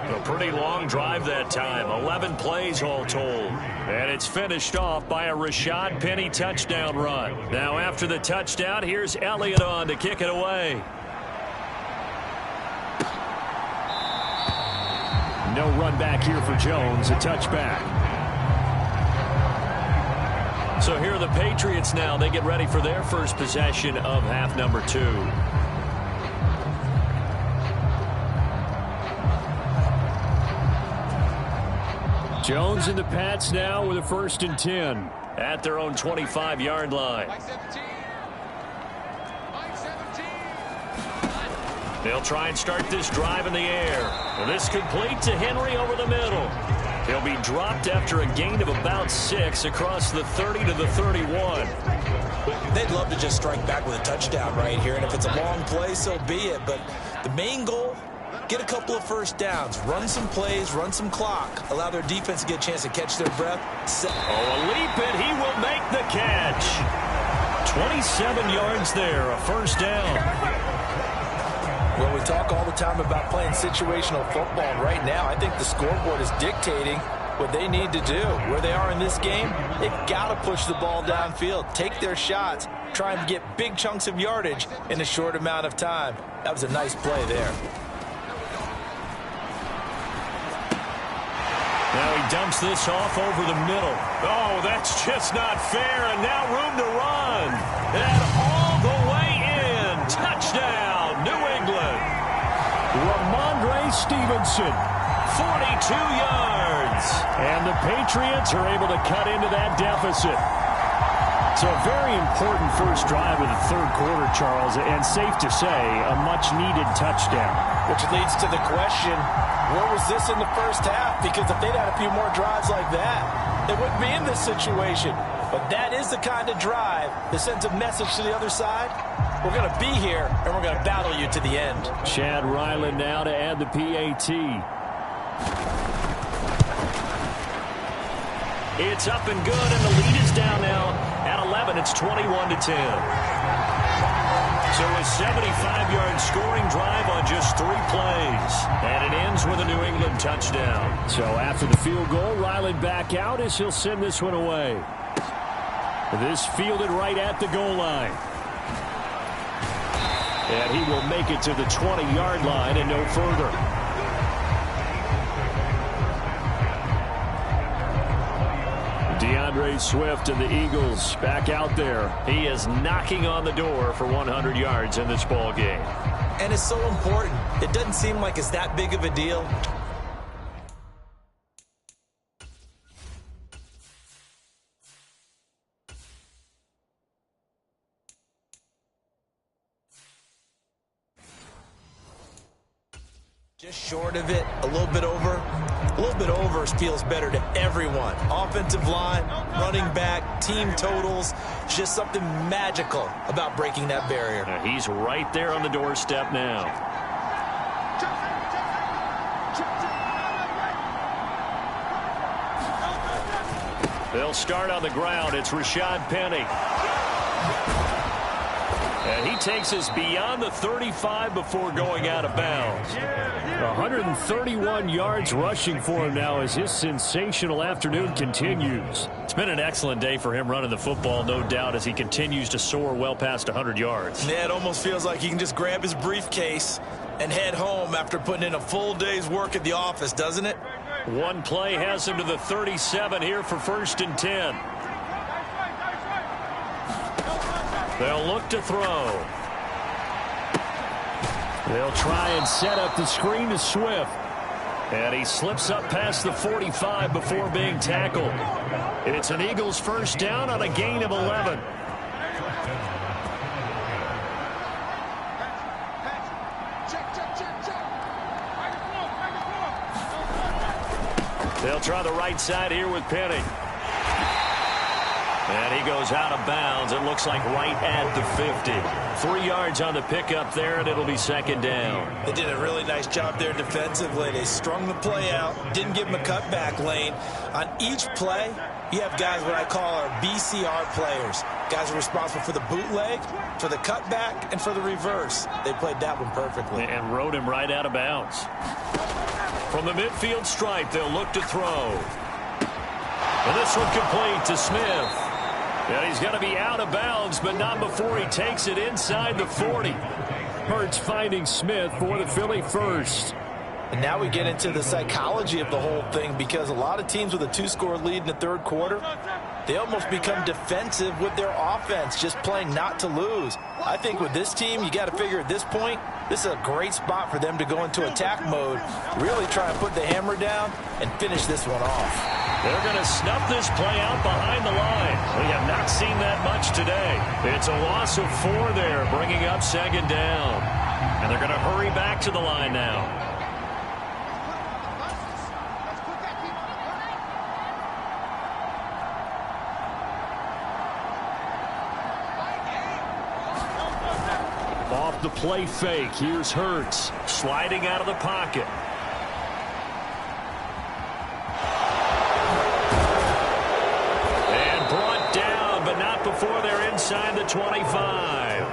A pretty long drive that time. 11 plays all told. And it's finished off by a Rashad Penny touchdown run. Now after the touchdown, here's Elliott on to kick it away. No run back here for Jones. A touchback. So here are the Patriots now. They get ready for their first possession of half number 2. Jones and the Pats now with a 1st and 10 at their own 25-yard line. They'll try and start this drive in the air. Well, this complete to Henry over the middle. He'll be dropped after a gain of about 6 across the 30 to the 31. They'd love to just strike back with a touchdown right here, and if it's a long play, so be it. But the main goal, get a couple of 1st downs, run some plays, run some clock, allow their defense to get a chance to catch their breath. A leap, and he will make the catch. 27 yards there, a 1st down. Well, we talk all the time about playing situational football, and right now I think the scoreboard is dictating what they need to do. Where they are in this game, they've got to push the ball downfield, take their shots, try and get big chunks of yardage in a short amount of time. That was a nice play there. Now he dumps this off over the middle. Oh, that's just not fair, and now room to run. And all the way in. Touchdown, New England. Ramondre Stevenson, 42 yards. And the Patriots are able to cut into that deficit. So a very important first drive of the 3rd quarter, Charles, and safe to say, a much-needed touchdown. Which leads to the question, where was this in the first half? Because if they'd had a few more drives like that, they wouldn't be in this situation. But that is the kind of drive that sends a message to the other side. We're going to be here, and we're going to battle you to the end. Chad Ryland now to add the PAT. It's up and good, and the lead is down now at 11. It's 21-10. So a 75-yard scoring drive on just 3 plays. And it ends with a New England touchdown. So after the field goal, Ryland back out as he'll send this one away. This fielded right at the goal line. And he will make it to the 20-yard line and no further. DeAndre Swift and the Eagles back out there. He is knocking on the door for 100 yards in this ball game. And it's so important. It doesn't seem like it's that big of a deal. Just short of it, a little bit over. A little bit over feels better to everyone. Offensive line, running back, team totals. Just something magical about breaking that barrier. He's right there on the doorstep now. They'll start on the ground. It's Rashad Penny. And he takes us beyond the 35 before going out of bounds. 131 yards rushing for him now as his sensational afternoon continues. It's been an excellent day for him running the football, no doubt, as he continues to soar well past 100 yards. Yeah, it almost feels like he can just grab his briefcase and head home after putting in a full day's work at the office, doesn't it? One play has him to the 37 here for 1st and 10. They'll look to throw. They'll try and set up the screen to Swift. And he slips up past the 45 before being tackled. It's an Eagles first down on a gain of 11. They'll try the right side here with Penny. And he goes out of bounds. It looks like right at the 50. 3 yards on the pickup there, and it'll be 2nd down. They did a really nice job there defensively. They strung the play out, didn't give him a cutback lane. On each play, you have guys what I call our BCR players. Guys are responsible for the bootleg, for the cutback, and for the reverse. They played that one perfectly. And rode him right out of bounds. From the midfield stripe, they'll look to throw. And this one complete to Smith. And he's going to be out of bounds, but not before he takes it inside the 40. Hurts finding Smith for the Philly first. And now we get into the psychology of the whole thing, because a lot of teams with a 2-score lead in the 3rd quarter, they almost become defensive with their offense, just playing not to lose. I think with this team, you got to figure at this point, this is a great spot for them to go into attack mode, really try and put the hammer down and finish this one off. They're going to snuff this play out behind the line. We have not seen that much today. It's a loss of 4 there, bringing up 2nd down. And they're going to hurry back to the line now. Off the play fake, here's Hurts, sliding out of the pocket. And brought down, but not before they're inside the 25.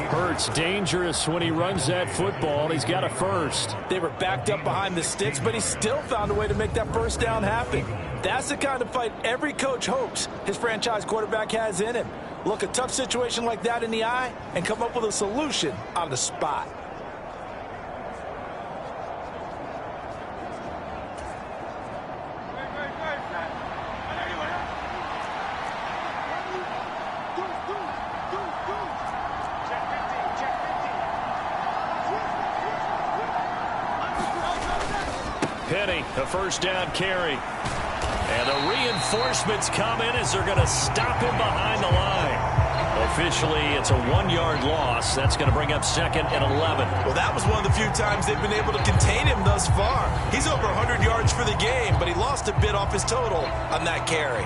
Hurts dangerous when he runs that football. He's got a first. They were backed up behind the sticks, but he still found a way to make that first down happen. That's the kind of fight every coach hopes his franchise quarterback has in him. Look a tough situation like that in the eye and come up with a solution on the spot. Penny, a first down carry. And the reinforcements come in as they're going to stop him behind the line. Officially, it's a 1-yard loss. That's going to bring up 2nd and 11. Well, that was one of the few times they've been able to contain him thus far. He's over 100 yards for the game, but he lost a bit off his total on that carry.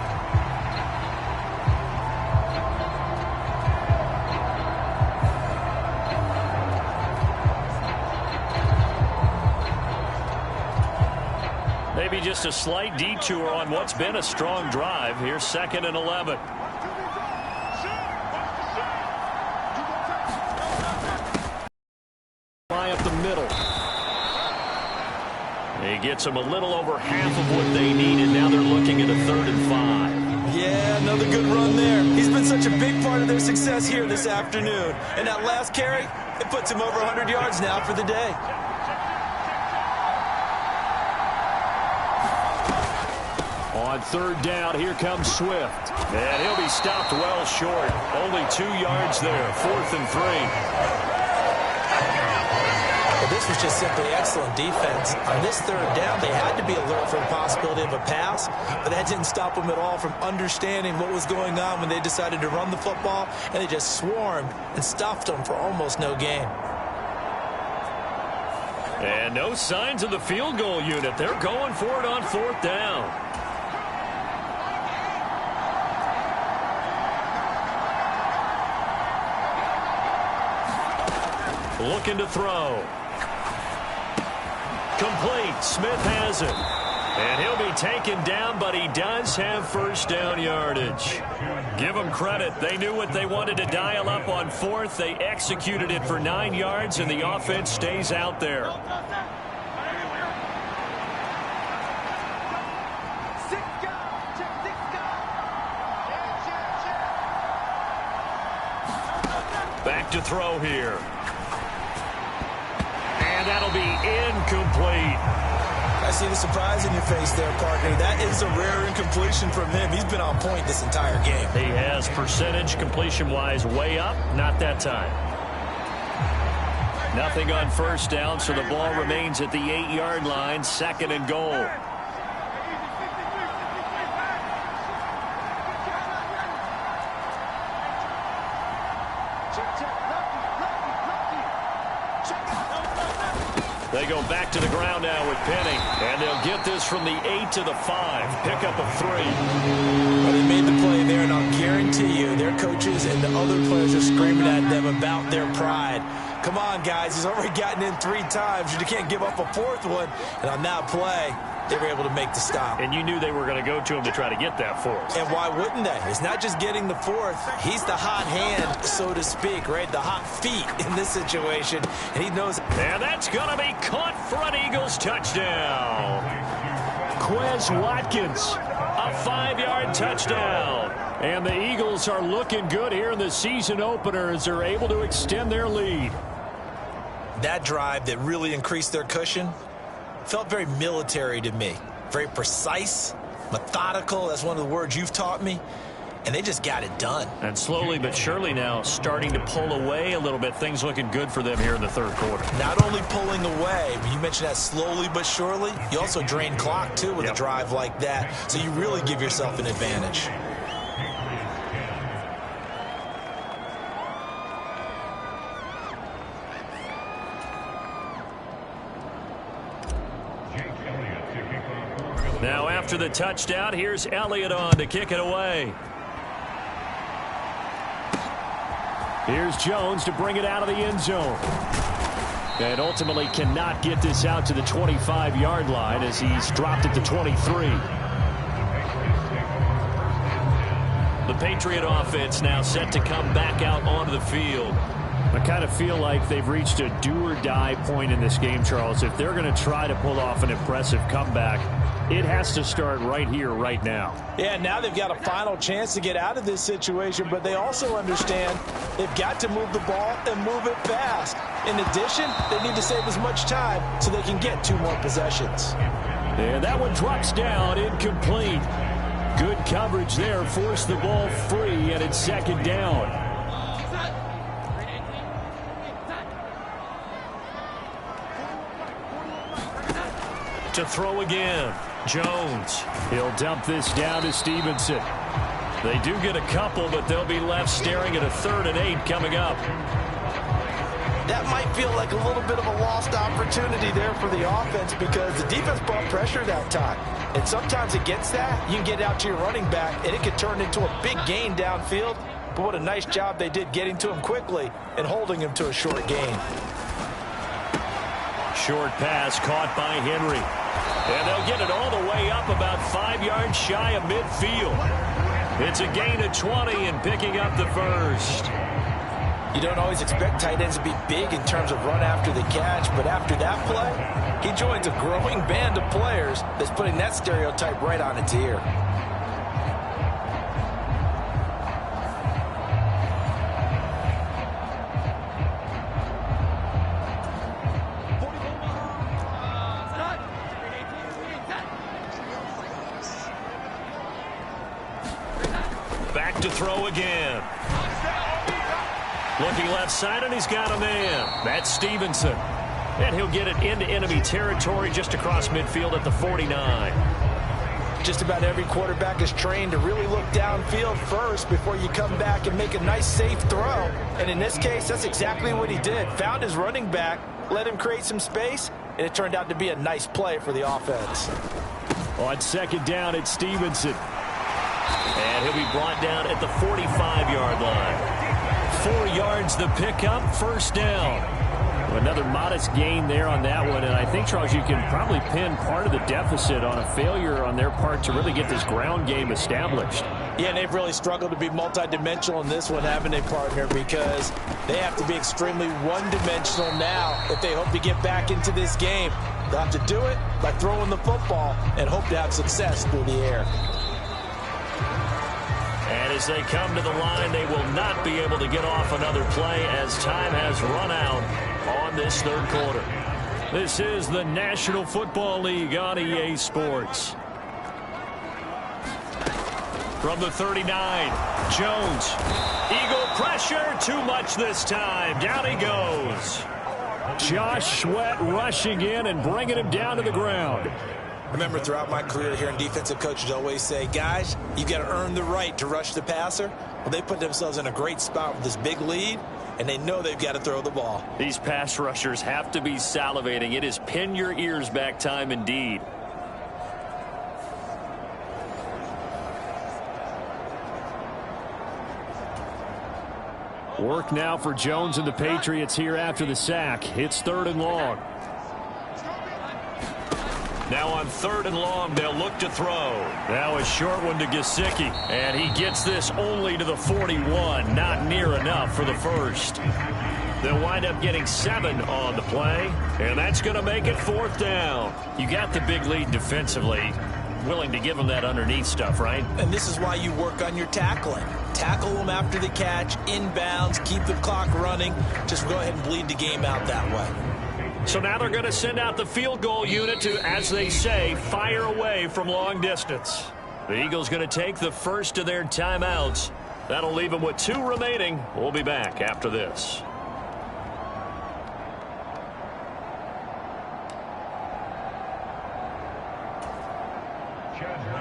Maybe just a slight detour on what's been a strong drive. Here's 2nd and 11. Fly up the middle. He gets them a little over half of what they needed. Now they're looking at a 3rd and 5. Yeah, another good run there. He's been such a big part of their success here this afternoon. And that last carry, it puts him over 100 yards now for the day. On 3rd down, here comes Swift. And he'll be stopped well short. Only 2 yards there. 4th and 3. Well, this was just simply excellent defense. On this 3rd down, they had to be alert for the possibility of a pass, but that didn't stop them at all from understanding what was going on when they decided to run the football, and they just swarmed and stuffed them for almost no gain. And no signs of the field goal unit. They're going for it on 4th down. Looking to throw. Complete. Smith has it. And he'll be taken down, but he does have first down yardage. Give them credit. They knew what they wanted to dial up on fourth. They executed it for 9 yards, and the offense stays out there. Back to throw here. And that'll be incomplete. I see the surprise in your face there, partner. That is a rare incompletion from him. He's been on point this entire game. He has percentage completion-wise way up. Not that time. Nothing on first down, so the ball remains at the 8-yard line, 2nd and goal. They go back to the ground now with Penny, and they'll get this from the 8 to the 5. Pickup of 3. Well, they made the play there, and I'll guarantee you their coaches and the other players are screaming at them about their pride. Come on, guys. He's already gotten in 3 times. You can't give up a 4th one. And on that play, they were able to make the stop. And you knew they were going to go to him to try to get that 4th. And why wouldn't they? It's not just getting the 4th. He's the hot hand, so to speak, right? The hot feet in this situation. And he knows. And that's going to be caught for an Eagles touchdown. Quez Watkins, a 5-yard touchdown. And the Eagles are looking good here in the season opener as they're able to extend their lead. That drive that really increased their cushion felt very military to me. Very precise, methodical. That's one of the words you've taught me. And they just got it done. And slowly but surely now starting to pull away a little bit. Things looking good for them here in the 3rd quarter. Not only pulling away, but you mentioned that slowly but surely. You also drain clock, too, with a drive like that. So you really give yourself an advantage. Now after the touchdown, here's Elliott on to kick it away. Here's Jones to bring it out of the end zone. And ultimately cannot get this out to the 25-yard line as he's dropped it to 23. The Patriot offense now set to come back out onto the field. I kind of feel like they've reached a do-or-die point in this game, Charles. If they're going to try to pull off an impressive comeback, it has to start right here, right now. Yeah, now they've got a final chance to get out of this situation, but they also understand they've got to move the ball and move it fast. In addition, they need to save as much time so they can get 2 more possessions. And that one drops down, incomplete. Good coverage there, forced the ball free, and it's 2nd down. To throw again, Jones. He'll dump this down to Stevenson. They do get a couple, but they'll be left staring at a 3rd and 8 coming up. That might feel like a little bit of a lost opportunity there for the offense because the defense brought pressure that time. And sometimes against that, you can get out to your running back, and it could turn into a big gain downfield. But what a nice job they did getting to him quickly and holding him to a short gain. Short pass caught by Henry. And they'll get it all the way up about 5 yards shy of midfield. It's a gain of 20 and picking up the 1st. You don't always expect tight ends to be big in terms of run after the catch, but after that play, he joins a growing band of players that's putting that stereotype right on its ear. Back to throw again. Looking left side, and he's got a man. That's Stevenson. And he'll get it into enemy territory just across midfield at the 49. Just about every quarterback is trained to really look downfield first before you come back and make a nice, safe throw. And in this case, that's exactly what he did. Found his running back, let him create some space, and it turned out to be a nice play for the offense. On 2nd down, it's Stevenson. And he'll be brought down at the 45-yard line. 4 yards the pickup, 1st down. Another modest gain there on that one, and I think, Charles, you can probably pin part of the deficit on a failure on their part to really get this ground game established. Yeah, and they've really struggled to be multidimensional in this one, haven't they, partner? Because they have to be extremely one-dimensional now if they hope to get back into this game. They'll have to do it by throwing the football and hope to have success through the air. And as they come to the line, they will not be able to get off another play as time has run out on this third quarter. This is the National Football League on EA Sports. From the 39, Jones. Eagle pressure, too much this time. Down he goes. Josh Sweat rushing in and bringing him down to the ground. I remember throughout my career here in defensive coaches always say, guys, you got to earn the right to rush the passer. Well, they put themselves in a great spot with this big lead, and they know they've got to throw the ball. These pass rushers have to be salivating. It is pin your ears back time indeed. Work now for Jones and the Patriots here after the sack. It's 3rd and long. Now on 3rd and long, they'll look to throw. Now a short one to Gesicki. And he gets this only to the 41. Not near enough for the first. They'll wind up getting 7 on the play. And that's going to make it 4th down. You got the big lead defensively. Willing to give them that underneath stuff, right? And this is why you work on your tackling. Tackle them after the catch, inbounds, keep the clock running. Just go ahead and bleed the game out that way. So now they're going to send out the field goal unit to, as they say, fire away from long distance. The Eagles going to take the first of their timeouts. That'll leave them with 2 remaining. We'll be back after this.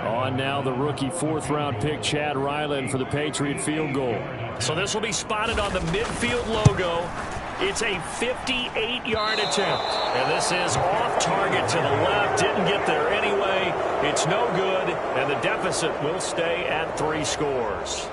On now the rookie 4th-round pick, Chad Ryland, for the Patriot field goal. So this will be spotted on the midfield logo. It's a 58-yard attempt. And this is off target to the left. Didn't get there anyway. It's no good. And the deficit will stay at 3 scores.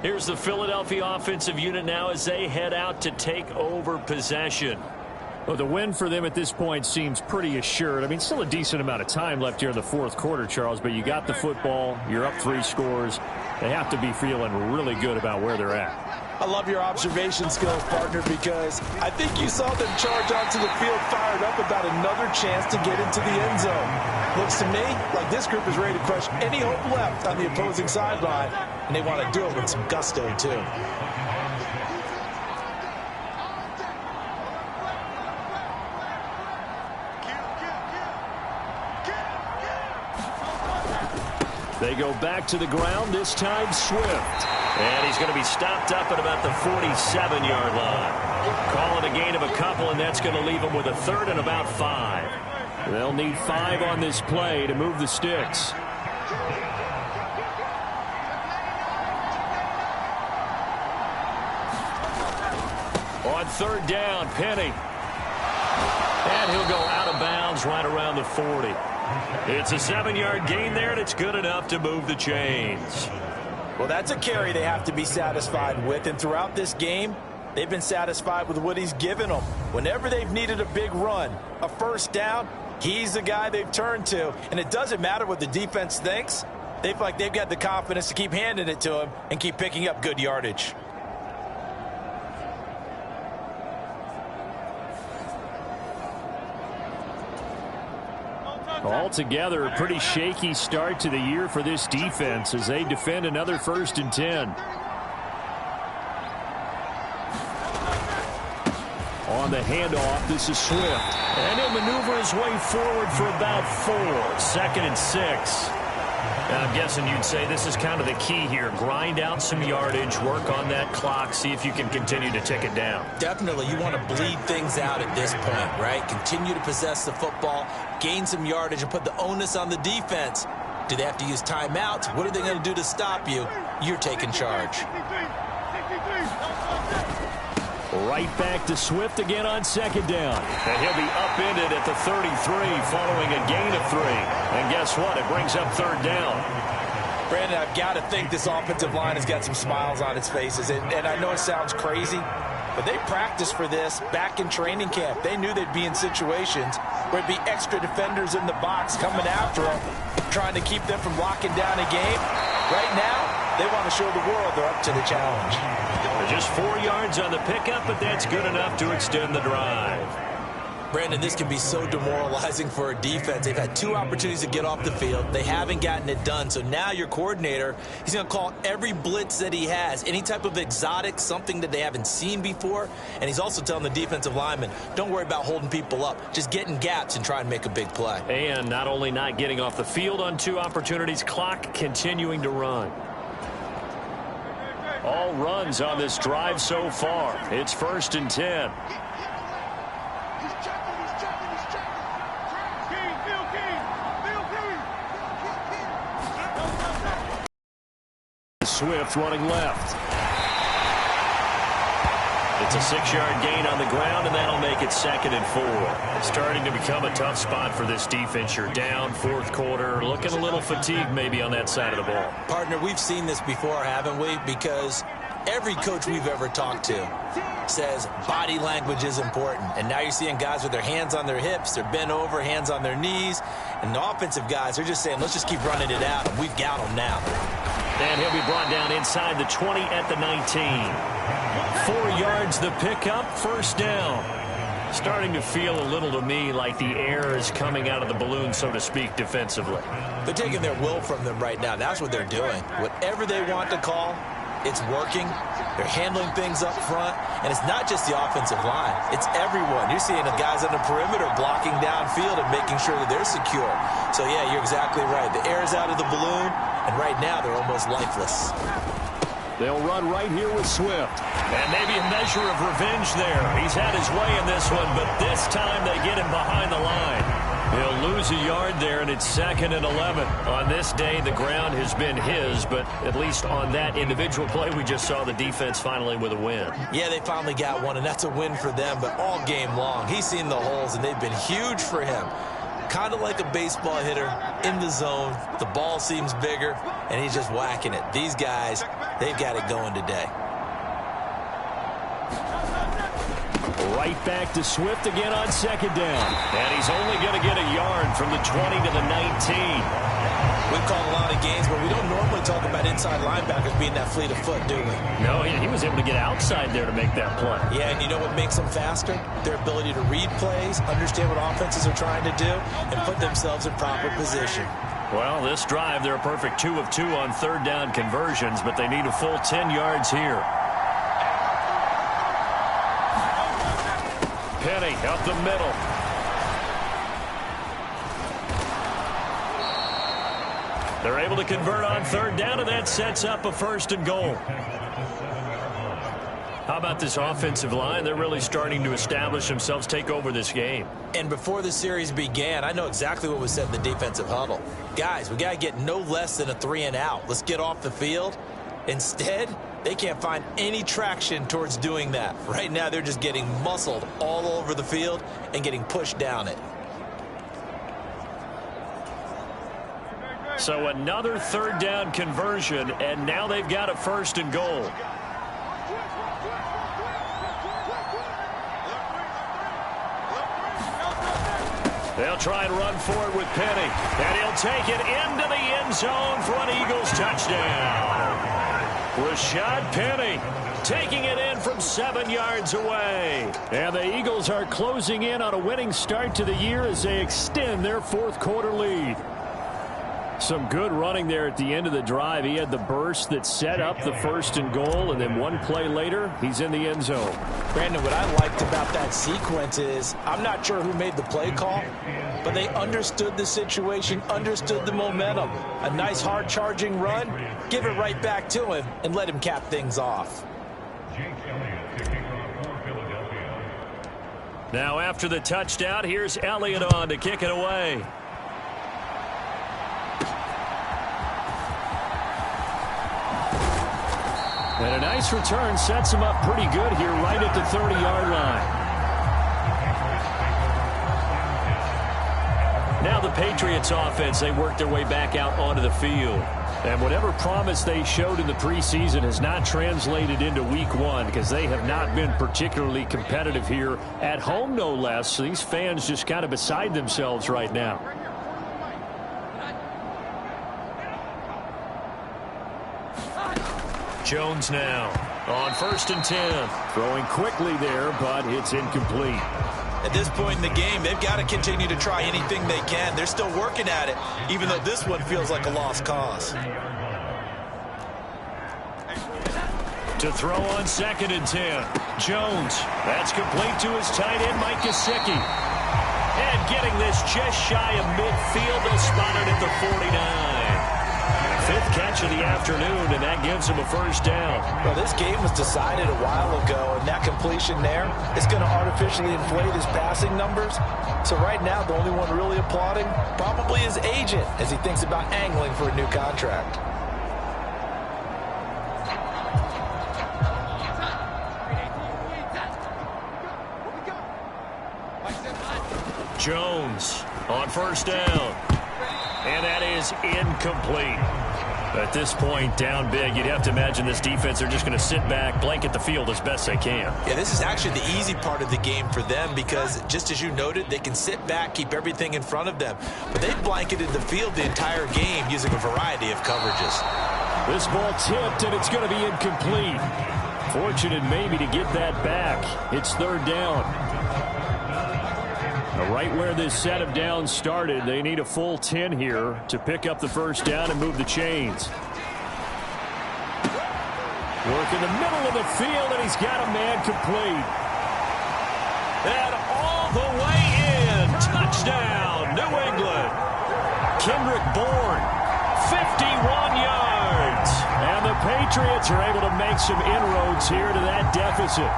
Here's the Philadelphia offensive unit now as they head out to take over possession. Well, the win for them at this point seems pretty assured. I mean, still a decent amount of time left here in the 4th quarter, Charles, but you got the football. You're up 3 scores. They have to be feeling really good about where they're at. I love your observation skills, partner, because I think you saw them charge onto the field fired up about another chance to get into the end zone. Looks to me like this group is ready to crush any hope left on the opposing sideline, and they want to do it with some gusto, too. They go back to the ground, this time Swift. And he's going to be stopped up at about the 47-yard line. Call it a gain of a couple, and that's going to leave them with a 3rd and about 5. They'll need 5 on this play to move the sticks. On 3rd down, Penny. And he'll go out of bounds right around the 40. It's a 7-yard gain there, and it's good enough to move the chains. Well, that's a carry they have to be satisfied with, and throughout this game, they've been satisfied with what he's given them. Whenever they've needed a big run, a 1st down, he's the guy they've turned to, and it doesn't matter what the defense thinks. They feel like they've got the confidence to keep handing it to him and keep picking up good yardage. Altogether, a pretty shaky start to the year for this defense as they defend another 1st and 10. On the handoff, this is Swift. And he'll maneuver his way forward for about 4. 2nd and 6. And I'm guessing you'd say this is kind of the key here. Grind out some yardage, work on that clock, see if you can continue to tick it down. Definitely. You want to bleed things out at this point, right? Continue to possess the football, gain some yardage, and put the onus on the defense. Do they have to use timeouts? What are they going to do to stop you? You're taking charge. Right back to Swift again on 2nd down. And he'll be upended at the 33 following a gain of 3. And guess what? It brings up 3rd down. Brandon, I've got to think this offensive line has got some smiles on its faces. And I know it sounds crazy, but they practiced for this back in training camp. They knew they'd be in situations where it'd be extra defenders in the box coming after them, trying to keep them from locking down a game. Right now, they want to show the world they're up to the challenge. Just 4 yards on the pickup, but that's good enough to extend the drive. Brandon, this can be so demoralizing for a defense. They've had 2 opportunities to get off the field. They haven't gotten it done. So now your coordinator, he's going to call every blitz that he has, any type of exotic, something that they haven't seen before. And he's also telling the defensive linemen, don't worry about holding people up. Just get in gaps and try and make a big play. And not only not getting off the field on 2 opportunities, clock continuing to run. All runs on this drive so far. It's 1st and 10. Swift running left. It's a 6-yard gain on the ground, and that'll make it 2nd and 4. It's starting to become a tough spot for this defense. You're down 4th quarter, looking a little fatigued maybe on that side of the ball. Partner, we've seen this before, haven't we? Because every coach we've ever talked to says body language is important. And now you're seeing guys with their hands on their hips, they're bent over, hands on their knees. And the offensive guys are just saying, let's just keep running it out, and we've got them now. And he'll be brought down inside the 20 at the 19. 4 yards the pickup, 1st down. Starting to feel a little to me like the air is coming out of the balloon, so to speak, defensively. They're taking their will from them right now. That's what they're doing. Whatever they want to call, it's working. They're handling things up front. And it's not just the offensive line. It's everyone. You're seeing the guys on the perimeter blocking downfield and making sure that they're secure. So, yeah, you're exactly right. The air is out of the balloon, and right now they're almost lifeless. They'll run right here with Swift. And maybe a measure of revenge there. He's had his way in this one, but this time they get him behind the line. He'll lose a yard there, and it's 2nd and 11. On this day, the ground has been his, but at least on that individual play, we just saw the defense finally with a win. Yeah, they finally got one, and that's a win for them, but all game long, he's seen the holes, and they've been huge for him. Kind of like a baseball hitter in the zone. The ball seems bigger, and he's just whacking it. These guys, they've got it going today. Right back to Swift again on 2nd down. And he's only going to get a yard from the 20 to the 19. We've called a lot of games, but we don't normally talk about inside linebackers being that fleet of foot, do we? No, he was able to get outside there to make that play. Yeah, and you know what makes them faster? Their ability to read plays, understand what offenses are trying to do, and put themselves in proper position. Well, this drive, they're a perfect 2 of 2 on 3rd down conversions, but they need a full 10 yards here. Penny up the middle. They're able to convert on 3rd down, and that sets up a 1st and goal. How about this offensive line? They're really starting to establish themselves, take over this game. And before the series began, I know exactly what was said in the defensive huddle. Guys, we got to get no less than a 3 and out. Let's get off the field. Instead, they can't find any traction towards doing that. Right now, they're just getting muscled all over the field and getting pushed down it. So another 3rd down conversion, and now they've got a 1st and goal. They'll try and run for it with Penny. And he'll take it into the end zone for an Eagles touchdown. Rashad Penny taking it in from 7 yards away. And the Eagles are closing in on a winning start to the year as they extend their 4th quarter lead. Some good running there at the end of the drive. He had the burst that set up the 1st and goal, and then one play later, he's in the end zone. Brandon, what I liked about that sequence is I'm not sure who made the play call, but they understood the situation, understood the momentum. A nice hard-charging run, give it right back to him, and let him cap things off. Now after the touchdown, here's Elliott on to kick it away. And a nice return sets him up pretty good here right at the 30-yard line. Now the Patriots offense, they work their way back out onto the field. And whatever promise they showed in the preseason has not translated into week one because they have not been particularly competitive here at home, no less. So these fans just kind of beside themselves right now. Jones now on 1st and 10. Throwing quickly there, but it's incomplete. At this point in the game, they've got to continue to try anything they can. They're still working at it, even though this one feels like a lost cause. To throw on 2nd and 10. Jones. That's complete to his tight end, Mike Gesicki. And getting this just shy of midfield, they'll spot it at the 49. 5th catch of the afternoon, and that gives him a first down. Well, this game was decided a while ago, and that completion there is going to artificially inflate his passing numbers. So right now, the only one really applauding probably his agent as he thinks about angling for a new contract. Jones on 1st down. And that is incomplete. At this point, down big, you'd have to imagine this defense are just going to sit back, blanket the field as best they can. Yeah, this is actually the easy part of the game for them because, just as you noted, they can sit back, keep everything in front of them. But they've blanketed the field the entire game using a variety of coverages. This ball tipped, and it's going to be incomplete. Fortunate maybe to get that back. It's 3rd down. Right where this set of downs started, they need a full 10 here to pick up the first down and move the chains. Work in the middle of the field, and he's got a man complete. And all the way in. Touchdown, New England. Kendrick Bourne, 51 yards. And the Patriots are able to make some inroads here to that deficit.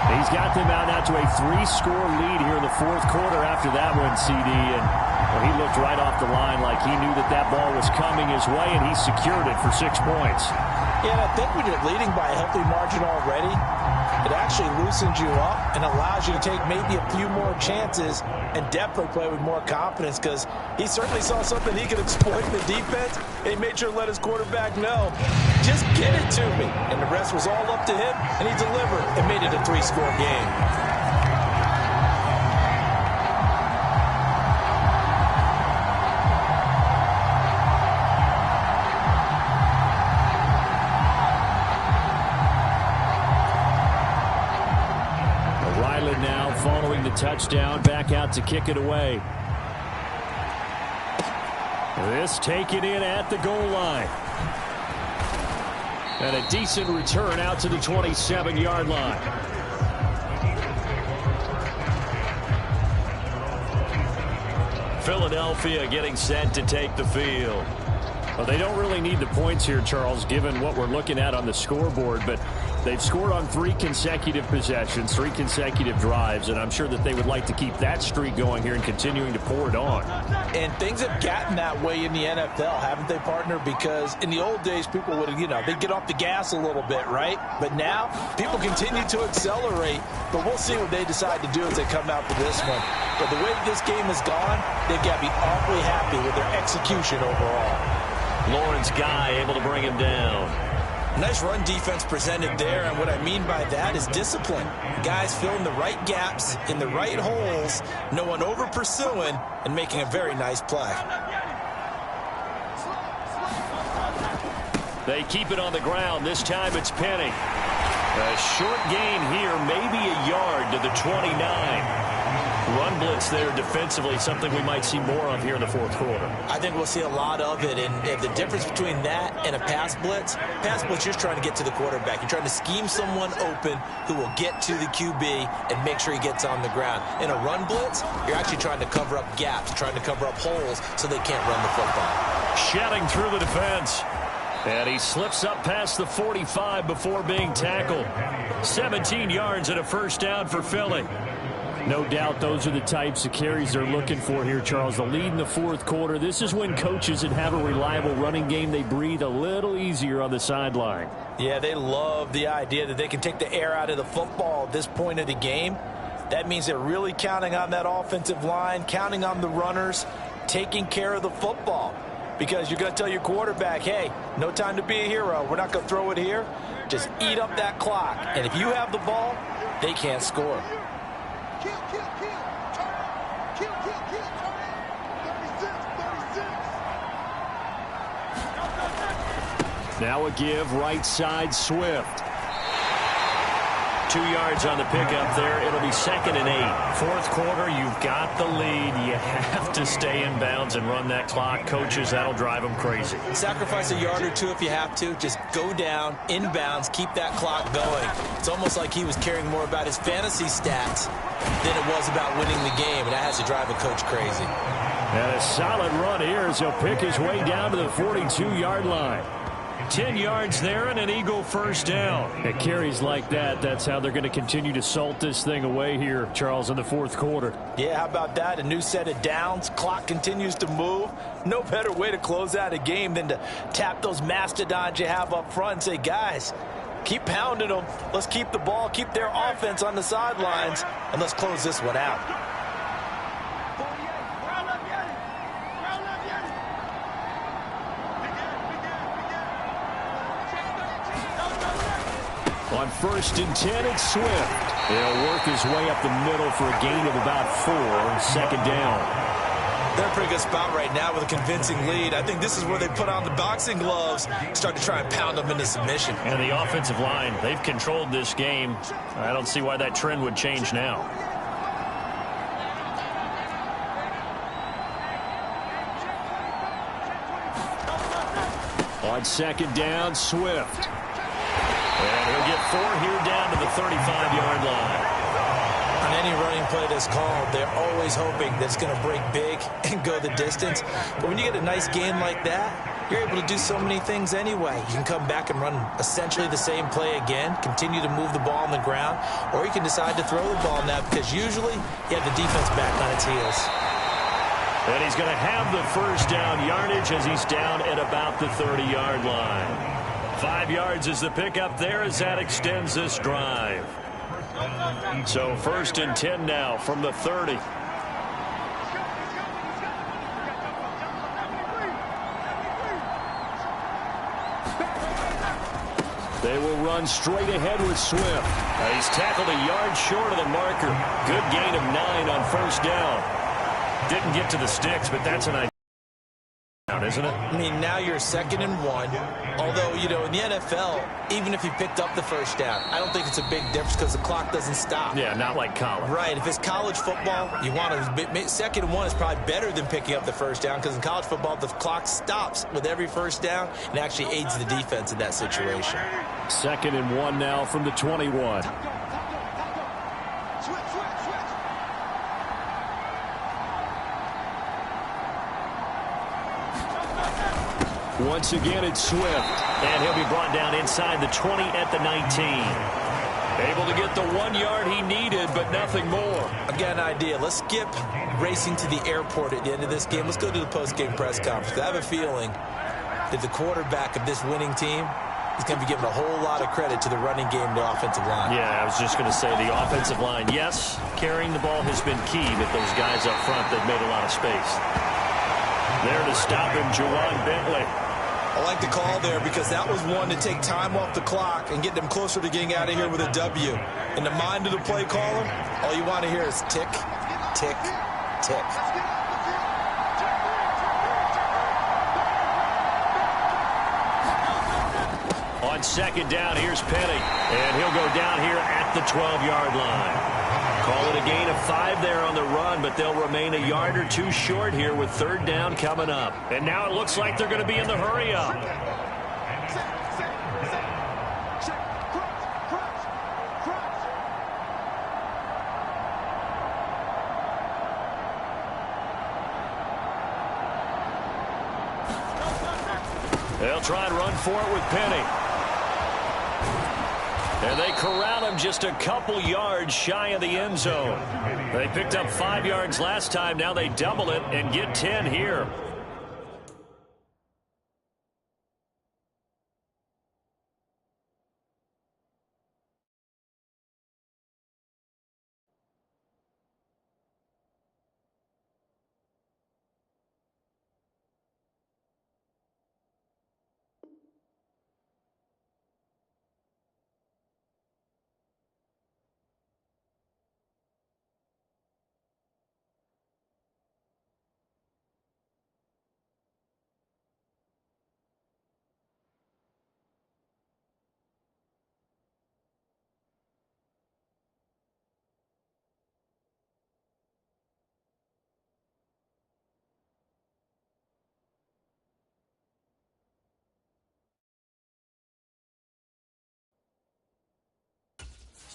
He's got them out now to a 3-score lead here in the 4th quarter after that one, CD. And well, he looked right off the line like he knew that that ball was coming his way, and he secured it for 6 points. Yeah, and I think when you're leading by a healthy margin already, it actually loosens you up and allows you to take maybe a few more chances and definitely play with more confidence because he certainly saw something he could exploit in the defense, and he made sure to let his quarterback know, just get it to me. And the rest was all up to him, and he delivered and made it a 3-score game. Now following the touchdown, back out to kick it away. This taken in at the goal line. And a decent return out to the 27-yard line. Philadelphia getting set to take the field. Well, they don't really need the points here, Charles, given what we're looking at on the scoreboard, but they've scored on 3 consecutive possessions, 3 consecutive drives, and I'm sure that they would like to keep that streak going here and continuing to pour it on. And things have gotten that way in the NFL, haven't they, partner? Because in the old days, people would, they'd get off the gas a little bit, right? But now, people continue to accelerate, but we'll see what they decide to do as they come out for this one. But the way this game has gone, they've got to be awfully happy with their execution overall. Lawrence Guy able to bring him down. Nice run defense presented there, and what I mean by that is discipline. Guys filling the right gaps in the right holes, no one over pursuing, and making a very nice play. They keep it on the ground. This time it's Penny. A short gain here, maybe a yard to the 29. Run blitz there defensively, something we might see more of here in the 4th quarter. I think we'll see a lot of it, and the difference between that and a pass blitz, you're just trying to get to the quarterback. You're trying to scheme someone open who will get to the QB and make sure he gets on the ground. In a run blitz, you're actually trying to cover up gaps, trying to cover up holes so they can't run the football. Shedding through the defense. And he slips up past the 45 before being tackled. 17 yards and a first down for Philly. No doubt those are the types of carries they're looking for here, Charles. The lead in the 4th quarter. This is when coaches that have a reliable running game, they breathe a little easier on the sideline. Yeah, they love the idea that they can take the air out of the football at this point of the game. That means they're really counting on that offensive line, counting on the runners, taking care of the football. because you're going to tell your quarterback, hey, no time to be a hero. We're not going to throw it here. Just eat up that clock. And if you have the ball, they can't score. Now a give, right side, Swift. 2 yards on the pickup there. It'll be 2nd and 8. Fourth quarter, you've got the lead. You have to stay in bounds and run that clock. Coaches, that'll drive them crazy. Sacrifice a yard or two if you have to. Just go down, in bounds, keep that clock going. It's almost like he was caring more about his fantasy stats than it was about winning the game, and that has to drive a coach crazy. And a solid run here as he'll pick his way down to the 42-yard line. 10 yards there and an Eagle first down. It carries like that. That's how they're going to continue to salt this thing away here, Charles, in the fourth quarter. Yeah, how about that? A new set of downs. Clock continues to move. No better way to close out a game than to tap those mastodons you have up front and say, guys, keep pounding them. Let's keep the ball, keep their offense on the sidelines, and let's close this one out. On 1st and 10, it's Swift. He'll work his way up the middle for a gain of about 4. 2nd down. They're in a pretty good spot right now with a convincing lead. I think this is where they put on the boxing gloves, start to try and pound them into submission. And the offensive line, they've controlled this game. I don't see why that trend would change now. On 2nd down, Swift. And he'll get 4 here down to the 35-yard line. On any running play that's called, they're always hoping that it's going to break big and go the distance. But when you get a nice game like that, you're able to do so many things anyway. You can come back and run essentially the same play again, continue to move the ball on the ground, or you can decide to throw the ball now because usually you have the defense back on its heels. And he's going to have the first down yardage as he's down at about the 30-yard line. 5 yards is the pickup there as that extends this drive. So 1st and 10 now from the 30. They will run straight ahead with Swift. He's tackled a yard short of the marker. Good gain of 9 on 1st down. Didn't get to the sticks, but that's an idea. Isn't it? I mean, now you're 2nd and 1. Although, you know, in the NFL, even if you picked up the first down, I don't think it's a big difference because the clock doesn't stop. Yeah, not like college. Right. If it's college football, you want to 2nd and 1 is probably better than picking up the first down because in college football, the clock stops with every first down and actually aids the defense in that situation. 2nd and 1 now from the 21. Once again, it's Swift. And he'll be brought down inside the 20 at the 19. Able to get the 1 yard he needed, but nothing more. I've got an idea. Let's skip racing to the airport at the end of this game. Let's go to the post-game press conference. I have a feeling that the quarterback of this winning team is going to be given a whole lot of credit to the running game and the offensive line. Yeah, I was just going to say the offensive line. Yes, carrying the ball has been key, but those guys up front, they've made a lot of space. There to stop him, Juwan Bentley. I like the call there because that was one to take time off the clock and get them closer to getting out of here with a W. In the mind of the play caller, all you want to hear is tick, tick, tick. On 2nd down, here's Penny. And he'll go down here at the 12-yard line. Call it a gain of 5 there on the run, but they'll remain a yard or 2 short here with 3rd down coming up. And now it looks like they're going to be in the hurry-up. They'll try and run for it with Penny. And they corral him just a couple yards shy of the end zone. They picked up 5 yards last time. Now they double it and get 10 here.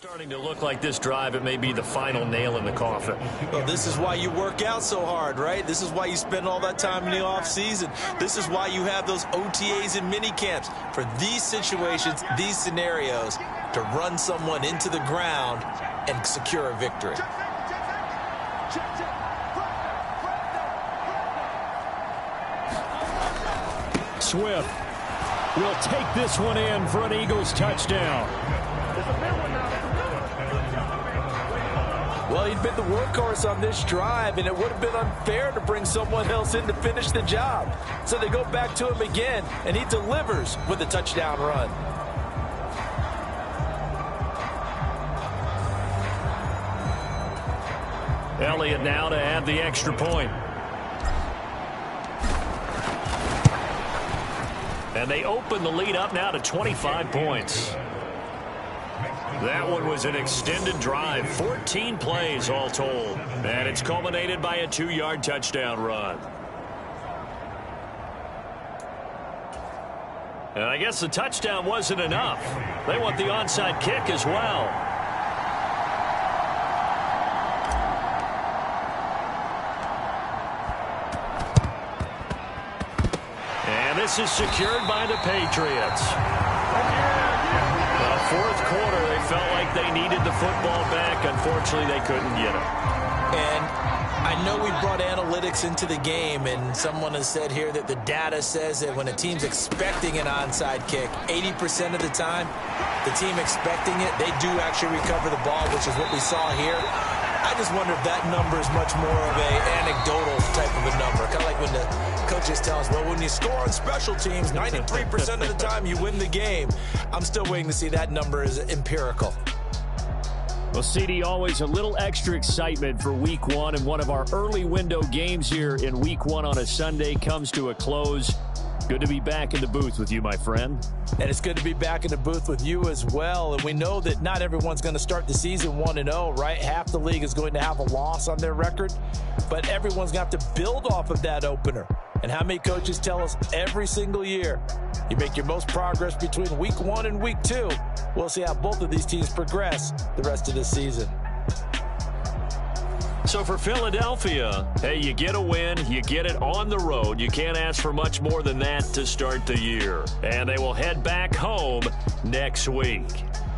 Starting to look like this drive, it may be the final nail in the coffin. Well, this is why you work out so hard, right? This is why you spend all that time in the offseason. This is why you have those OTAs and mini camps for these situations, these scenarios, to run someone into the ground and secure a victory. Swift will take this one in for an Eagles touchdown. Well, he'd been the workhorse on this drive, and it would have been unfair to bring someone else in to finish the job. So they go back to him again, and he delivers with a touchdown run. Elliott now to add the extra point. And they open the lead up now to 25 points. That one was an extended drive, 14 plays all told. And it's culminated by a 2-yard touchdown run. And I guess the touchdown wasn't enough. They want the onside kick as well. And this is secured by the Patriots. Fourth quarter, they felt like they needed the football back. Unfortunately, they couldn't get it. And I know we brought analytics into the game, and someone has said here that the data says that when a team's expecting an onside kick, 80% of the time, the team expecting it, they do actually recover the ball, which is what we saw here. I just wonder if that number is much more of a anecdotal type of a number. Kind of like when the coaches tell us, well, when you score on special teams, 93% of the time you win the game. I'm still waiting to see that number is empirical. Well, CD, always a little extra excitement for Week 1, and one of our early window games here in Week 1 on a Sunday comes to a close. Good to be back in the booth with you, my friend. And it's good to be back in the booth with you as well. And we know that not everyone's going to start the season 1-0, right? Half the league is going to have a loss on their record, but everyone's going to have to build off of that opener. And how many coaches tell us every single year, you make your most progress between Week 1 and Week 2. We'll see how both of these teams progress the rest of the season. So for Philadelphia, hey, you get a win, you get it on the road. You can't ask for much more than that to start the year. And they will head back home next week.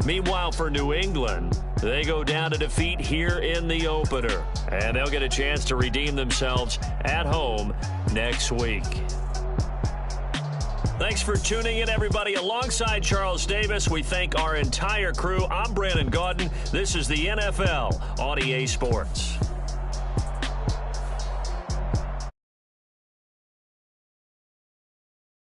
Meanwhile, for New England, they go down to defeat here in the opener. And they'll get a chance to redeem themselves at home next week. Thanks for tuning in, everybody. Alongside Charles Davis, we thank our entire crew. I'm Brandon Gaudin. This is the NFL on EA Sports.